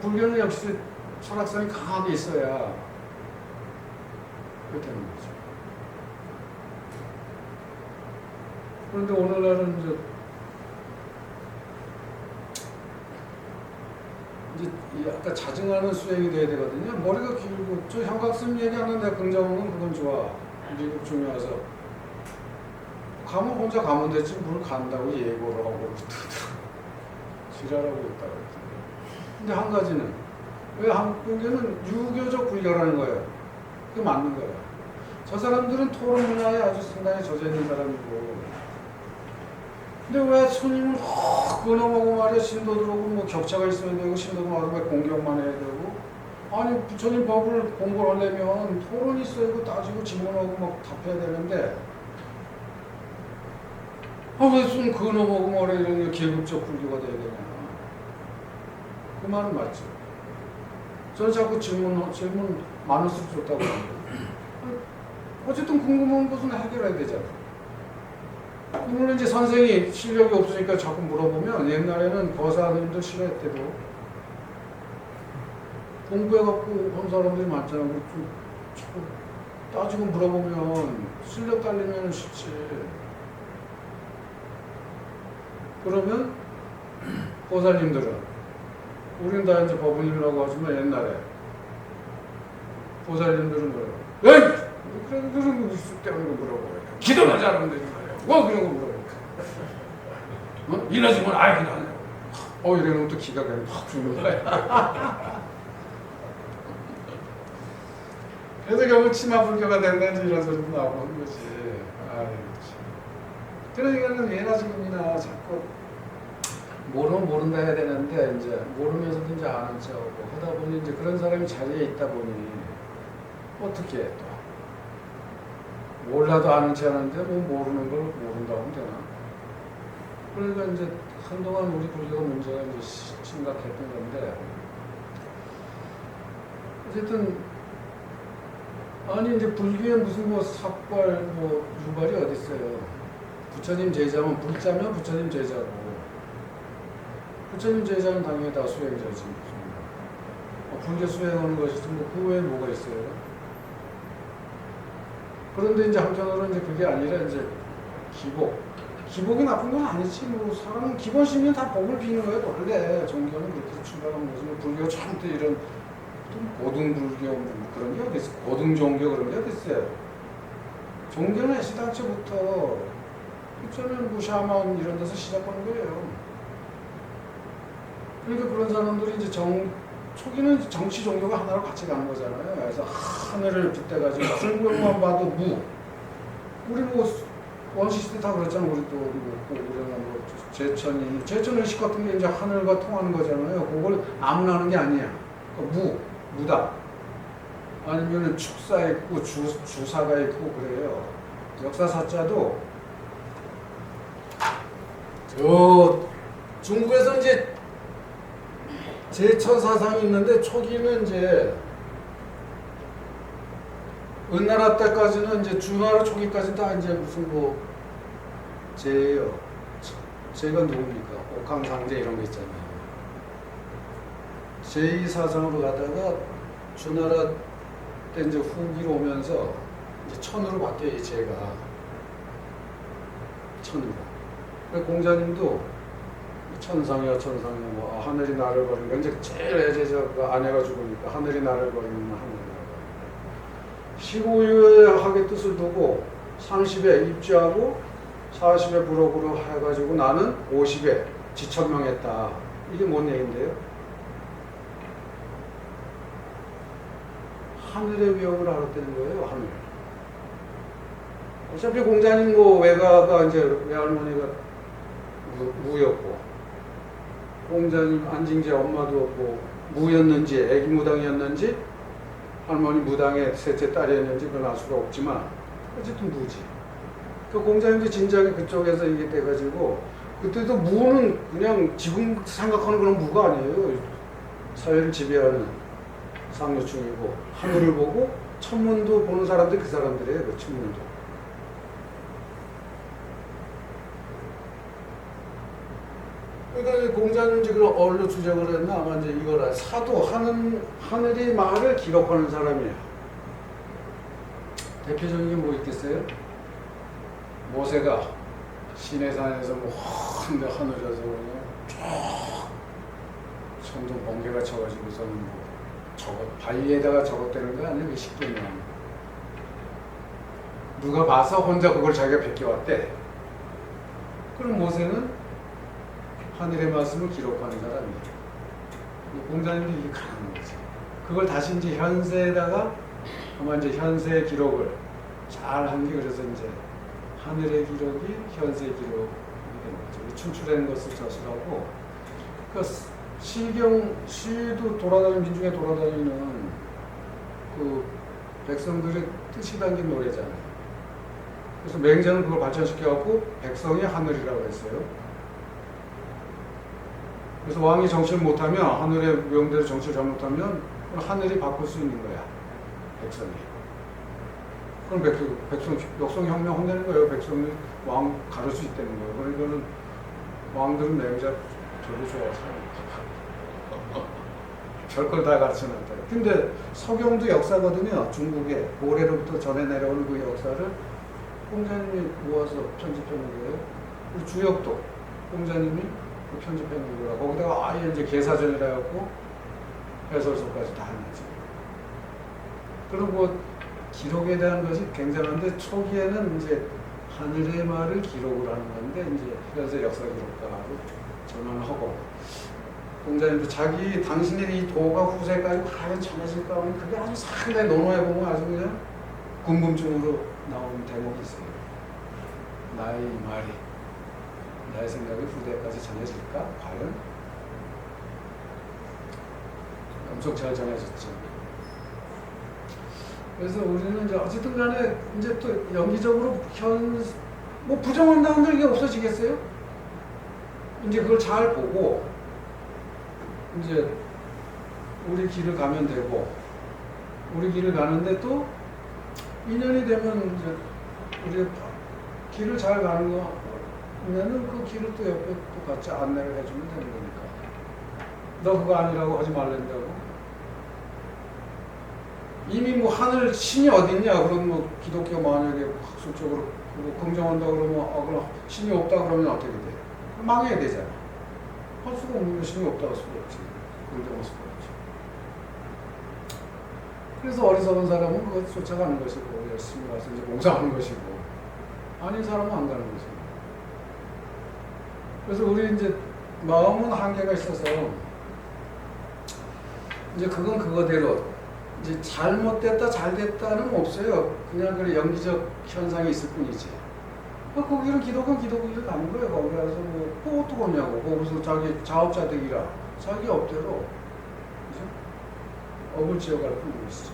불교는 역시 철학성이 강하게 있어야 그렇게 되는 거죠. 그런데 오늘날은 이제 아까 자증하는 수행이 돼야 되거든요. 머리가 길고 저 형각스님 얘기하는데 긍정한 건 그건 좋아. 미국 중에 와서 가면 혼자 가면 되지 뭘 간다고 예고를 하고 지랄하고 있다고. 근데 한 가지는 왜 한국 불교는 유교적 불교라는 거예요. 그게 맞는 거예요. 저 사람들은 토론 분야에 아주 상당히 젖어 있는 사람이고, 근데 왜 스님을 끊어먹고 말이야, 신도 들어오고 뭐 격차가 있어야 되고 신도도 말고 왜 공격만 해야 되고, 아니 부처님 법을 공부를 하려면 토론이 있어야 되고 따지고 질문하고 막 답해야 되는데, 왜 손 끊어먹고 말이야 이런 계급적 불교가 돼야 되냐. 그 말은 맞죠. 저는 자꾸 질문 많을수록 좋다고 합니다. 어쨌든 궁금한 것은 해결해야 되잖아. 물론 이제 선생이 실력이 없으니까 자꾸 물어보면, 옛날에는 거사님들 싫어했대도 공부해갖고 한 사람들이 많잖아. 자꾸 따지고 물어보면 실력 딸리면 쉽지. 그러면 보살님들은, 우리는 다 이제 법원이라고 하지만 옛날에 보살님들은 뭐라고? 에이! 그런 거 쓸데없는 거 물어봐요. 기도나 잘하면 되는 거예요. 뭐 그런 거 물어볼까? 어? 이러지면 아이 기도 안 해요. 이러면 또 기가 그냥 확 죽는 거야. 그래서 결국 치마불교가 된다든지 이런 소리도 나오고 하는 거지. 아이 참. 그러니까는 예나 지금이나 자꾸 모르면 모른다 해야 되는데, 이제 모르면서도 이제 아는 척하고 하다 보니 이제 그런 사람이 자리에 있다 보니 어떻게 해 또. 몰라도 아는 체 하는데 뭐 모르는 걸 모른다고 하면 되나? 그러니까 이제 한동안 우리 불교가 문제가 이제 심각했던 건데, 어쨌든 아니 이제 불교에 무슨 뭐 삭발 뭐 유발이 어디 있어요? 부처님 제자면 불자면 부처님 제자고, 부처님 제자는 당연히 다 수행자지. 불교 수행하는 것이지 그 외에 뭐가 있어요? 그런데 이제 한편으로 이제 그게 아니라 이제 기복이 나쁜 건 아니지. 뭐 사람은 기본 심리는 다 복을 비는 거예요. 원래 종교는 그렇게 출발한 거지. 부르교가 처음부터 이런 고등불교 뭐 그런 게 어디 있어? 고등종교 그런 게 어디 있어요? 종교는 애시당초부터 부처는 뭐 샤만 이런 데서 시작하는 거예요. 그러니까 그런 사람들이 이제 초기는 정치 종교가 하나로 같이 가는 거잖아요. 그래서 하늘을 빗대가지고 풍경만 봐도 우리 뭐 원시시대 다 그랬잖아. 우리 또 우리는 뭐 제천 의식 같은 게 이제 하늘과 통하는 거잖아요. 그걸 아무나 하는 게 아니야. 무다. 아니면은 축사 있고 주사가 있고 그래요. 역사사자도 중국에서 이제 제천 사상이 있는데, 초기는 이제 은나라 때까지는 이제 주나라 초기까지 다 이제 무슨 뭐 제예요. 제가 누굽니까? 옥황상제 이런 거 있잖아요. 제2 사상으로 가다가 주나라 때 이제 후기로 오면서 이제 천으로 바뀌어요. 제가 천으로. 공자님도 천상이야 뭐 하늘이 나를 버리는 거, 이제 제일 애제자가 아내가 죽으니까 하늘이 나를 버리면 하늘이 나를 버리는 15유의 학의 뜻을 두고 30에 입주하고 40에 부록으로 해가지고 나는 50에 지천명했다. 이게 뭔 얘기인데요? 하늘의 위협을 알았다는 거예요. 하늘. 어차피 공자님 뭐 외가가 이제 외할머니가 무였고, 공자님 안징제 엄마도 뭐 무였는지 애기 무당이었는지 할머니 무당의 셋째 딸이었는지 그건 알 수가 없지만 어쨌든 무지. 그 공자님도 진작에 그쪽에서 이게 돼가지고, 그때도 무는 그냥 지금 생각하는 그런 무가 아니에요. 사회를 지배하는 상류층이고, 하늘을 보고 천문도 보는 사람들이 그 사람들이에요. 그 천문도. 그러니까 공자는 지금 어디로 주장을 했나? 아마 이제 이거라. 사도, 하늘이 말을 기록하는 사람이에요. 대표적인 게 뭐 있겠어요? 모세가 시내산에서 뭐 한데 하늘에서 그냥 쫙 천둥 번개가 쳐가지고서는 뭐 저것 바위에다가 적었다는 거 아니에요? 10분이나. 누가 봐서 혼자 그걸 자기가 베껴왔대. 그럼 모세는 하늘의 말씀을 기록하는 사람이에요. 공자님도 이게 가능한 거지. 그걸 다시 이제 현세에다가 아마 이제 현세 기록을 잘 한 게 그래서 이제 하늘의 기록이 현세 기록이 된 거죠. 춘추라는 것을 저술하고 그 시도 돌아다니는 민중에 돌아다니는 그 백성들의 뜻이 담긴 노래잖아요. 그래서 맹자는 그걸 발전시켜갖고 백성이 하늘이라고 했어요. 그래서 왕이 정치를 못하면 하늘의 명대로 정치를 잘못하면 하늘이 바꿀 수 있는 거야. 백성이. 그럼 백성 혁명 혼내는 거예요. 백성이 왕 가를 수 있다는 거예요. 그러니까는 왕들은 맹자 별로 좋아서 별걸 다 가르쳐놨다. 근데 서경도 역사거든요. 중국에 고래로부터 전해 내려오는 그 역사를 공자님이 모아서 편집해놓은 거예요. 그리고 주역도 공자님이 편집해놓은 거라. 거기다가 아예 이제 개사전이라 해갖고 해설서까지 다 하는 거지. 그리고 뭐 기록에 대한 것이 굉장한데 초기에는 이제 하늘의 말을 기록을 하는 건데 이제 현세 역사 기록가로 전환을 하고 공자님도 자기 당신의 이 도가 후세까지 과연 전해질까 하면 그게 아주 상당히 논어해보면 아주 그냥 궁금증으로 나오는 대목이 있어요. 나의 이 말이 나의 생각이 후대까지 전해질까? 과연? 엄청 잘 전해졌죠. 그래서 우리는 이제 어쨌든 간에 이제 또 연기적으로 뭐 부정한다는데 이게 없어지겠어요? 이제 그걸 잘 보고 이제 우리 길을 가면 되고 우리 길을 가는데 또 인연이 되면 이제 우리 길을 잘 가는 거면은 그 길을 또 옆에 또 같이 안내를 해주면 되는 거니까. 너 그거 아니라고 하지 말란다고. 이미 뭐 하늘 신이 어딨냐? 그럼 뭐 기독교 만약에 학술적으로 긍정한다 그러면 그럼 신이 없다 그러면 어떻게 돼? 망해야 되잖아. 할 수가 없는 신이 없다 할 수가 없지. 긍정할 수가 없지. 그래서 어리석은 사람은 그것 쫓아가는 것이고 열심히 와서 이제 봉사하는 것이고 아닌 사람은 안 가는 거지. 그래서 우리 이제 마음은 한계가 있어서 이제 그건 그거대로 이제 잘못됐다 잘됐다는 없어요. 그냥 그런 연기적 현상이 있을 뿐이지. 거기는 기독은 기독으로 가는 거예요. 거기 가서 뭐 어떡하냐고. 거기서 자기 자업자득이라 자기 업대로 그죠? 업을 지어갈 뿐이지.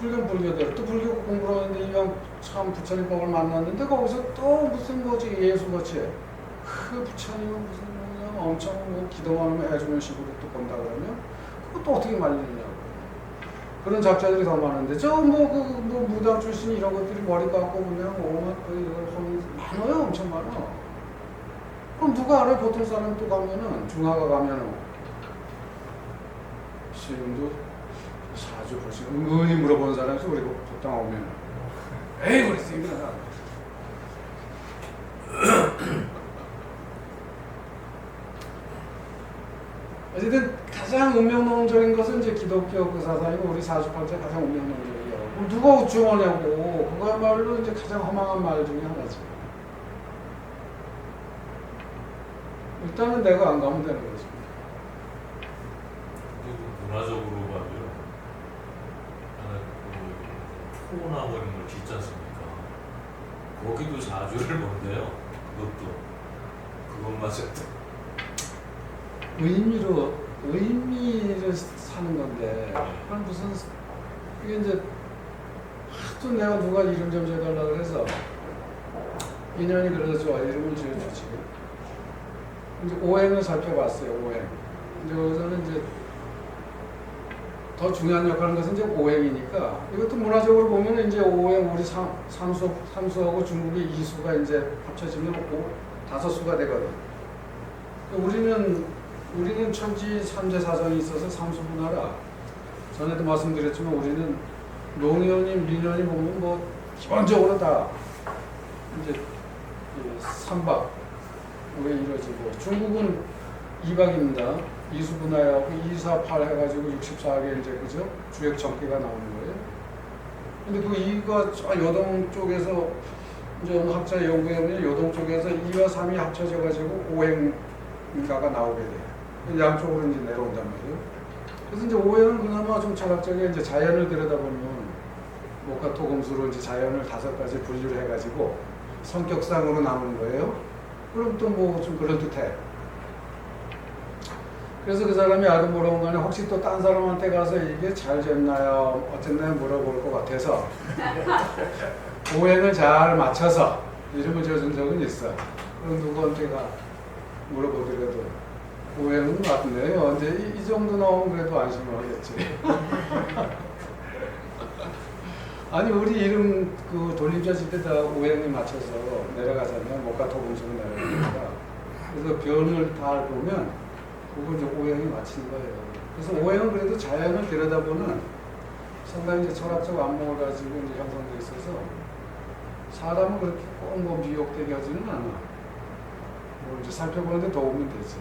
불교는 불교대로 또 불교 공부를 하는데 이왕 참 부처님 법을 만났는데 거기서 또 무슨 뭐지 예수같이 그 부처님은 무슨 그냥 엄청 뭐 기도만 하면 해주는 식으로 또 본다 그러면 그것도 어떻게 말리느냐고. 그런 작자들이 더 많은데 뭐 무당 출신 이런 것들이 머리 깎고 그냥 오만 이걸 하면 많아요. 엄청 많아. 그럼 누가 알아요? 보통 사람 또 가면은 중화가 가면은 시음도 자주 볼수 은근히 물어보는 사람에서 우리 보통 오면 에이 그랬어 이거 어쨌든 가장 운명론적인 것은 이제 기독교 그 사상이고 우리 사주팔자 가장 운명론적이에요. 누가 우쭈하냐고. 그거야말로 이제 가장 허망한 말 중에 하나지. 일단은 내가 안 가면 되는 거지. 문화적으로 봐도요. 초나 뭐 이런 걸 짓지 않습니까? 거기도 자주를 본대요. 그것마저도. 의미를 사는 건데, 그건 무슨, 이게 이제, 하도 내가 누가 이름 좀 지어달라고 그래서, 인연이 그래서 좋아, 이름을 지어주지. 이제 오행을 살펴봤어요, 오행. 이제 거기서는 이제, 더 중요한 역할을 하는 것은 이제 오행이니까, 이것도 문화적으로 보면 이제 오행, 우리 삼수하고 중국의 이수가 이제 합쳐지면 5수가 되거든. 우리는 천지 삼재 사정이 있어서 삼수분하라. 전에도 말씀드렸지만 우리는 농년이 민년이 보면 뭐 기본적으로 다 이제 3박 왜 이루어지고 중국은 2박입니다. 이수분하하고 248 해가지고 64개 이제 그죠? 주액 정기가 나오는 거예요. 근데 그 2가 저 여동 쪽에서 이제 어느 학자 연구해 보면 여동 쪽에서 2와 3이 합쳐져가지고 오행가가 나오게 돼요. 양쪽으로 이제 내려온단 말이에요. 그래서 이제 오행은 그나마 좀 철학적인 이제 자연을 들여다보면 목화토금수로 이제 자연을 5가지 분류를 해가지고 성격상으로 나오는 거예요. 그럼 또 뭐 좀 그럴듯해. 그래서 그 사람이 아름보러운 간에 혹시 또 딴 사람한테 가서 이게 잘 됐나요? 어쨌나요? 물어볼 것 같아서 오행을 잘 맞춰서 이름을 지어준 적은 있어. 그럼 누구한테가 물어보더라도 오행은 맞네요. 근데 이 정도 나오면 그래도 안심을 하겠지. 아니 우리 이름 그 돌림자 짓 때 다 오행에 맞춰서 내려가잖아요. 목화토금수로 내려가니까. 그래서 변을 다 보면 그걸 이제 오행에 맞춘 거예요. 그래서 오행은 그래도 자연을 들여다보는 상당히 이제 철학적 안목을 가지고 이제 형성되어 있어서 사람은 그렇게 꼭 뭐 미혹되게 하지는 않아. 뭐 이제 살펴보는데 도움은 되지.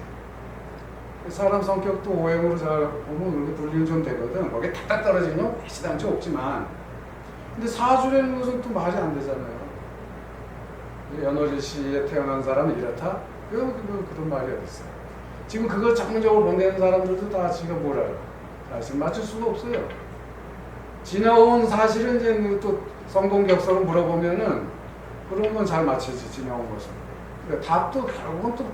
사람 성격도 오행으로 잘 보면 그렇게 분리는 좀 되거든. 거기에 탁탁 떨어지면 시당치 없지만. 근데 사주라는 것은 또 말이 안 되잖아요. 연월일 시에 태어난 사람은 이렇다? 그런 말이 어딨어요. 지금 그걸 전문적으로 본다는 사람들도 다 지가 뭘 알아. 사실 맞출 수가 없어요. 지나온 사실은 이제 또 성공격서로 물어보면은 그런 건 잘 맞추지, 지나온 것은. 그러니까 답도 결국은 또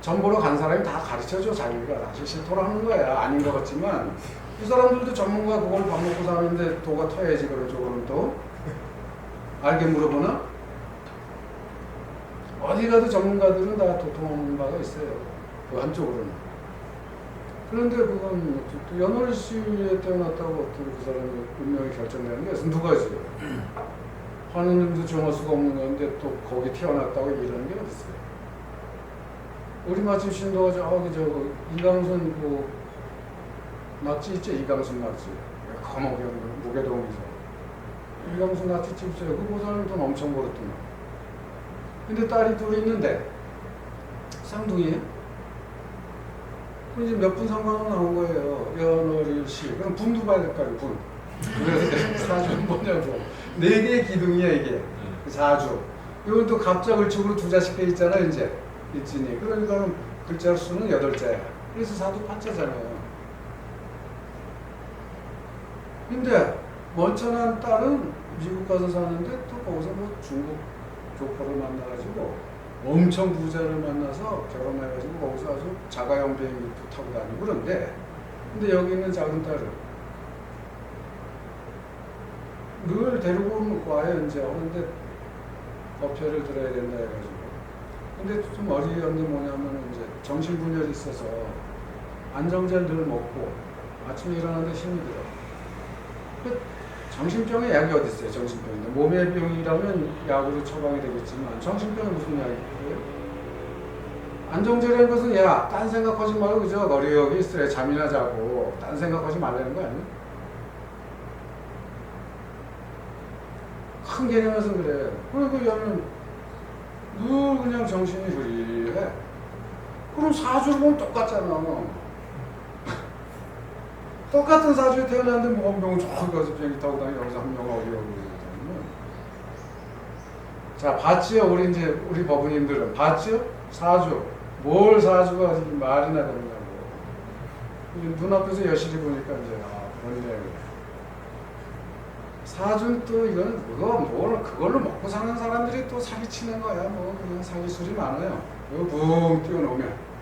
전보러 간 사람이 다 가르쳐줘, 자기가. 사실 실토를 하는 거야. 아닌 것 같지만. 이 사람들도 전문가 그걸 밥 먹고 사는데 도가 터야지, 그러죠. 그럼 또. 알게 물어보나? 어디 가도 전문가들은 다 도통하는 바가 있어요. 그 한쪽으로는. 그런데 그건 또 연월 시에 태어났다고 어떻게 그 사람이 운명이 결정되는 게 누가지? 하느님도 정할 수가 없는 건데 또 거기 태어났다고 이러는 게 어딨어요? 우리 마침 신도가 저기 이강순 그 낙지 있죠? 이강순 낙지. 거목이 무게동에서. 이강순 낙지집 있어요. 그 사람이 돈 엄청 벌었더만. 근데 딸이 둘이 있는데 쌍둥이에요? 그럼 이제 몇 분 상관은 나온 거예요. 연월일 시. 그럼 분도 봐야 될 거 아니에요, 분. 그래서 사주는 뭐냐고. 4개의 기둥이야, 이게. 사주. 이건 또 갑자 을축으로 2자씩 돼 있잖아, 이제. 있지니. 그러니까 글자 수는 8자야. 그래서 사주 8자잖아요. 근데 멀쩡한 딸은 미국 가서 사는데 또 거기서 뭐 중국 조커를 만나가지고 엄청 부자를 만나서 결혼해가지고 거기서 아주 자가용 비행기 타고 다니고 그런데 근데 여기 있는 작은 딸은 늘 데리고 와요 이제. 그런데 거표를 들어야 된다 해가지고 근데 좀 어리언데 뭐냐면 이제 정신분열이 있어서 안정제를 늘 먹고 아침에 일어나는데 힘이 들어. 정신병에 약이 어디 있어요? 정신병인데 몸의 병이라면 약으로 처방이 되겠지만 정신병은 무슨 약이에요? 안정제라는 것은 야, 딴 생각하지 말고 그저 머리 여기 있으래. 잠이나 자고 딴 생각하지 말라는 거 아니에요? 큰 개념에서 그래. 그리고 얘는 늘 그냥 정신이 흐리해. 그럼 사주를 보면 똑같잖아. 똑같은 사주에 태어났는데 뭐 한 명은 저기 가서 비행기 타고 다니고 여기서 한 명은 어디 가고 그러거든요. 자, 봤지요? 우리 법원님들은 봤지요? 사주. 뭘 사주가 말이나 되느냐고. 눈앞에서 여실히 보니까 이제 그런데 사주는 또 이건 그걸로 먹고 사는 사람들이 또 사기치는 거야. 뭐 그냥 사기술이 많아요. 이거 붕 띄워놓으면.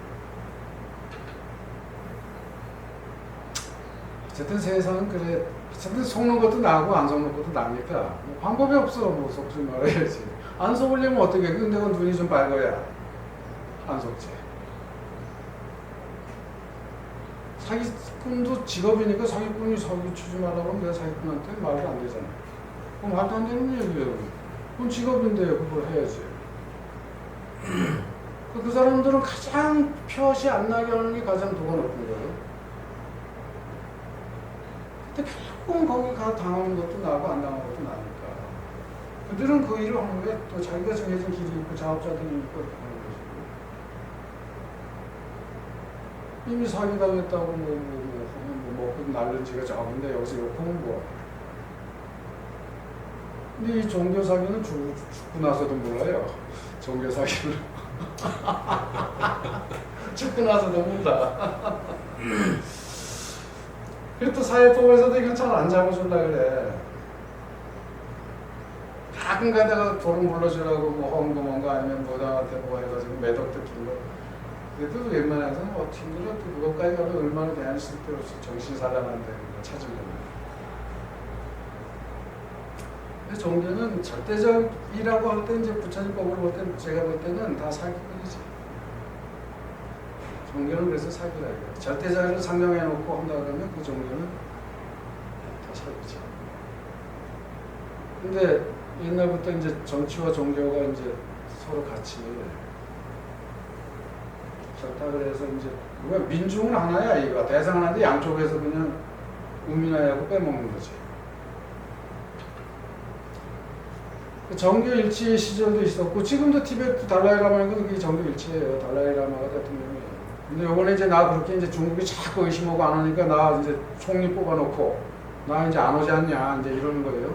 어쨌든 세상은 그래. 어쨌든 속는 것도 나고 안 속는 것도 나니까 뭐 방법이 없어. 뭐 속지 말아야지. 안 속으려면 어떻게 해? 근데 그건 눈이 좀 밝아야 안 속지. 사기꾼도 직업이니까 사기꾼이 사기 치지 말라고 하면 내가 사기꾼한테 말도 안 되잖아. 그럼 말도 안 되는 얘기예요. 그건 직업인데 그걸 해야지. 그 사람들은 가장 표시 안 나게 하는 게 가장 도가 높은 거예요. 근데 결국은 거기 가 당하는 것도 나고 안 당하는 것도 나니까. 그들은 그 일을 하는 게 또 자기가 정해진 길이 있고 자업자들이 있고 하는 것이고. 이미 사기당했다고 먹고 날른 지가 적은데 여기서 욕하면 뭐. 근데 이 종교 사기는 죽고 나서도 몰라요. 종교 사기를. 죽고 나서도 몰라. 그리고 또 사회법에서도 이건 잘 안 잡아준다 그래. 가끔 가다가 도로 물러주라고 뭐 헌금 뭔가 아니면 뭐당한테 뭐 해가지고 매덕 듣는 거. 그래도 웬만해서는 힘들어. 그것까지 가면 얼마나 대한 쓸데없이 정신사장한테 찾으려면. 종교는 절대적이라고 할 때 이제 부처님법으로 볼 때 제가 볼 때는 다 사기꾼이지. 종교는 그래서 사기라 해요. 절대적으로 상정해 놓고 한다 그러면 그 종교는 다 사기지. 근데 옛날부터 이제 정치와 종교가 이제 서로 같이 좋다 그래서 이제 왜 민중은 하나야 이거 대상 하나인데 양쪽에서 그냥 우민화하고 빼먹는 거지. 정교 일치 시절도 있었고 지금도 티베트 달라이라마는 그게 정교 일치예요. 달라이라마가 대통령이에요. 근데 요번에 이제 나 그렇게 이제 중국이 자꾸 의심하고 안 하니까 나 이제 총리 뽑아놓고 나 이제 안 오지 않냐 이제 이러는 거예요.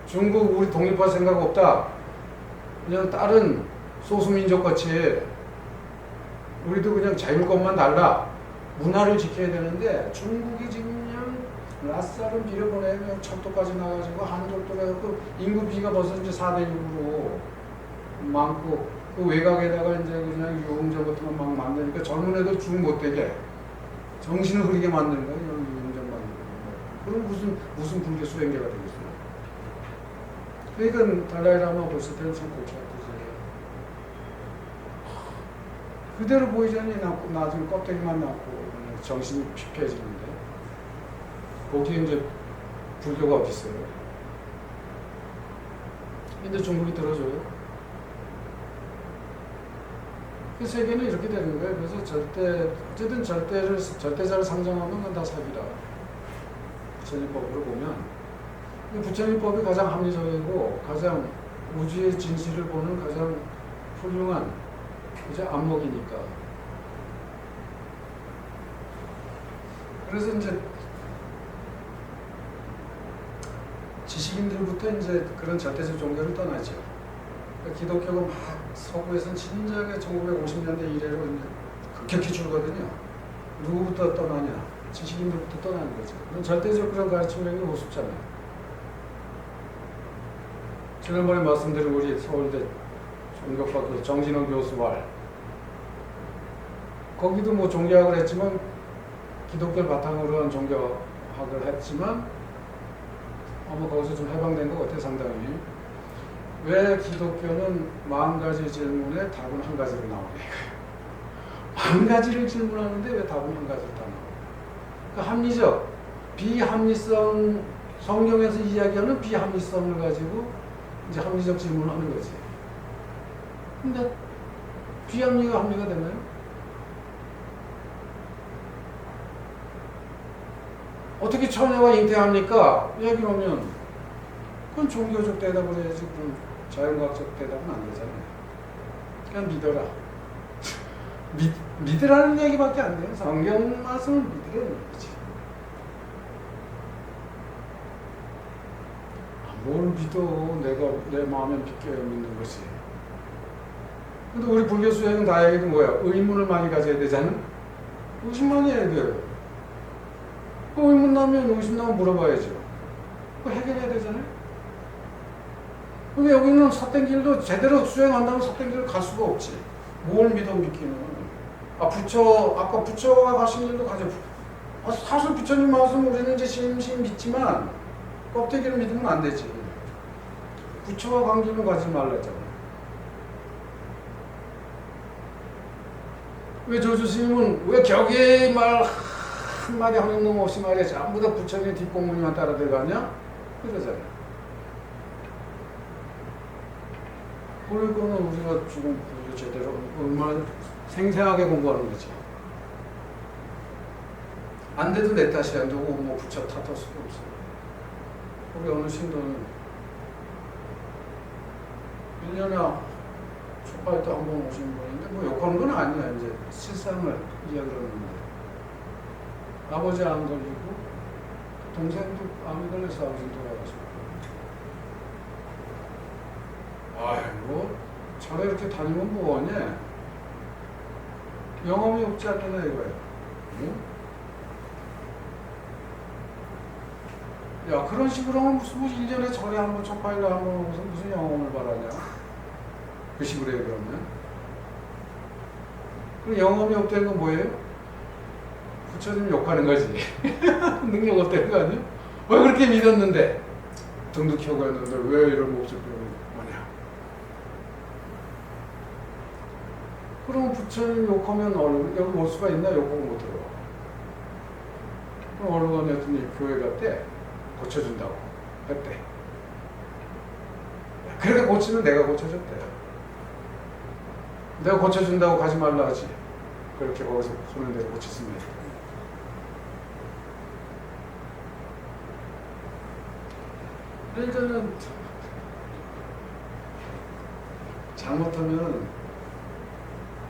중국 우리 독립할 생각 없다. 그냥 다른 소수민족 같이 우리도 그냥 자율권만 달라. 문화를 지켜야 되는데 중국이 지금 그냥 라싸를 밀어보내면 철도까지 나가지고 한족도 해갖고 인구 비가 벌써 이제 4대 6으로 많고 그 외곽에다가 이제 그냥 유흥장 같은 거 막 만드니까 젊은 애들 중 못 되게 정신을 흐리게 만드는 거예요. 이런 유흥장 만드는 거. 그럼 무슨 불교 수행자가 되겠어요? 그러니까 달라이라마 봤을 때는 참 골치 아프지. 그대로 보이자니 나중에 껍데기만 남고 정신이 피폐해지는데 거기에 이제 불교가 어디 있어요? 근데 중국이 들어줘요. 그 세계는 이렇게 되는 거예요. 그래서 어쨌든 절대자를 상정하면 그건 다 사기라. 부처님법으로 보면 부처님법이 가장 합리적이고 가장 우주의 진실을 보는 가장 훌륭한 이제 안목이니까. 그래서 이제 지식인들부터 이제 그런 절대적 종교를 떠나죠. 그러니까 기독교가 막 서구에서는 진작에 1950년대 이래로 이제 급격히 줄거든요. 누구부터 떠나냐? 지식인들부터 떠나는 거죠. 절대적 그런 가르침력이 우습잖아요. 지난번에 말씀드린 우리 서울대 종교학교 정진원 교수 말 거기도 뭐 종교학을 했지만 기독교를 바탕으로 한 종교학을 했지만 아마 거기서 좀 해방된 것 같아요. 상당히. 왜 기독교는 40가지 질문에 답은 한 가지로 나오냐. 40가지를 질문하는데 왜 답은 한 가지로 다 나오냐. 그러니까 합리적, 비합리성, 성경에서 이야기하는 비합리성을 가지고 이제 합리적 질문을 하는 거지. 근데 비합리가 합리가 되나요? 어떻게 처녀가 잉태합니까? 얘기를 하면 그건 종교적 대답을 해야지 그럼 자연과학적 대답은 안 되잖아요. 그냥 믿어라. 믿으라는 얘기밖에 안 돼요. 성경 말씀을 믿으라는 거지. 뭘 믿어. 내가 내 마음에 믿겨야 믿는 거지. 근데 우리 불교 수행은 다 얘기도 뭐야? 의문을 많이 가져야 되잖아? 의심 많이 해야 돼요. 의문 나면 의심 나면 물어봐야죠. 그거 해결해야 되잖아요? 근데 여기는 삿된 길도 제대로 수행한다면 삿된 길을 갈 수가 없지. 뭘 믿어 믿기는. 아까 부처가 가신 길도 가죠. 사실 부처님 말씀 우리는 이제 심심 믿지만 껍데기를 믿으면 안 되지. 부처가 간 길은 가지 말랬잖아. 왜 조주스님은 왜 격의 말 한마디 하는 놈 없이 말이야 전부 다 부처님 뒷공문만 따라 들어가냐? 그러잖아요. 그러니까는 우리가 지금 불교 제대로 얼마나 생생하게 공부하는 거지. 안 돼도 내 탓이야. 누구 뭐 부처 탓할 수가 없어. 우리 어느 신도는 1년에 초파에 또 한 번 오시는 분인데 뭐 욕하는 건 아니야. 이제 실상을 이야기를 하는데 아버지 암 걸리고 동생도 암이 걸려서 아버지 돌아가시고 아이고 절에 이렇게 다니면 뭐하냐? 영험이 없지 않느냐 이거예요. 응? 야 그런 식으로 하면 무슨 1년에 절에 한번 쪽파일러 하면 무슨 영험을 바라냐? 그 식으로 얘기하면. 그럼 영험이 없다는 건 뭐예요? 부처님 욕하는 거지. 능력 없다는 거 아니에요? 왜 그렇게 믿었는데? 등도 켜고 했는데 왜 이런 목적병이 뭐냐? 그럼 부처님 욕하면 여기 올 수가 있나? 욕하고 못 들어와. 그럼 얼른 했더니 교회 갔대. 고쳐준다고 했대. 그렇게 고치면 내가 고쳐줬대. 내가 고쳐준다고 가지 말라 하지. 그렇게 거기서 손을 대고 고쳤으면. 그러니까는 잘못하면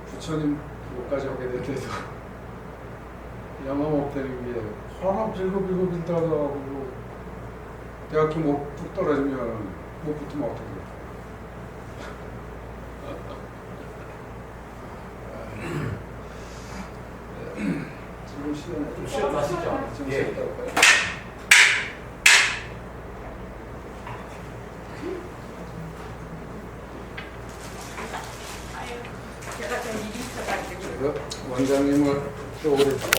부처님 욕까지 하게 될 때도 영험 없다는 게 사람 빌고 빌다가 대학교 못 떨어지면 못 붙으면 어떻게 돼? 지금 시간에 좀 쉬었다 하시죠. 좀 예. 쉬었다 할까요? 제가 좀 일이 있어가지고. 그래서 원장님을 또 오래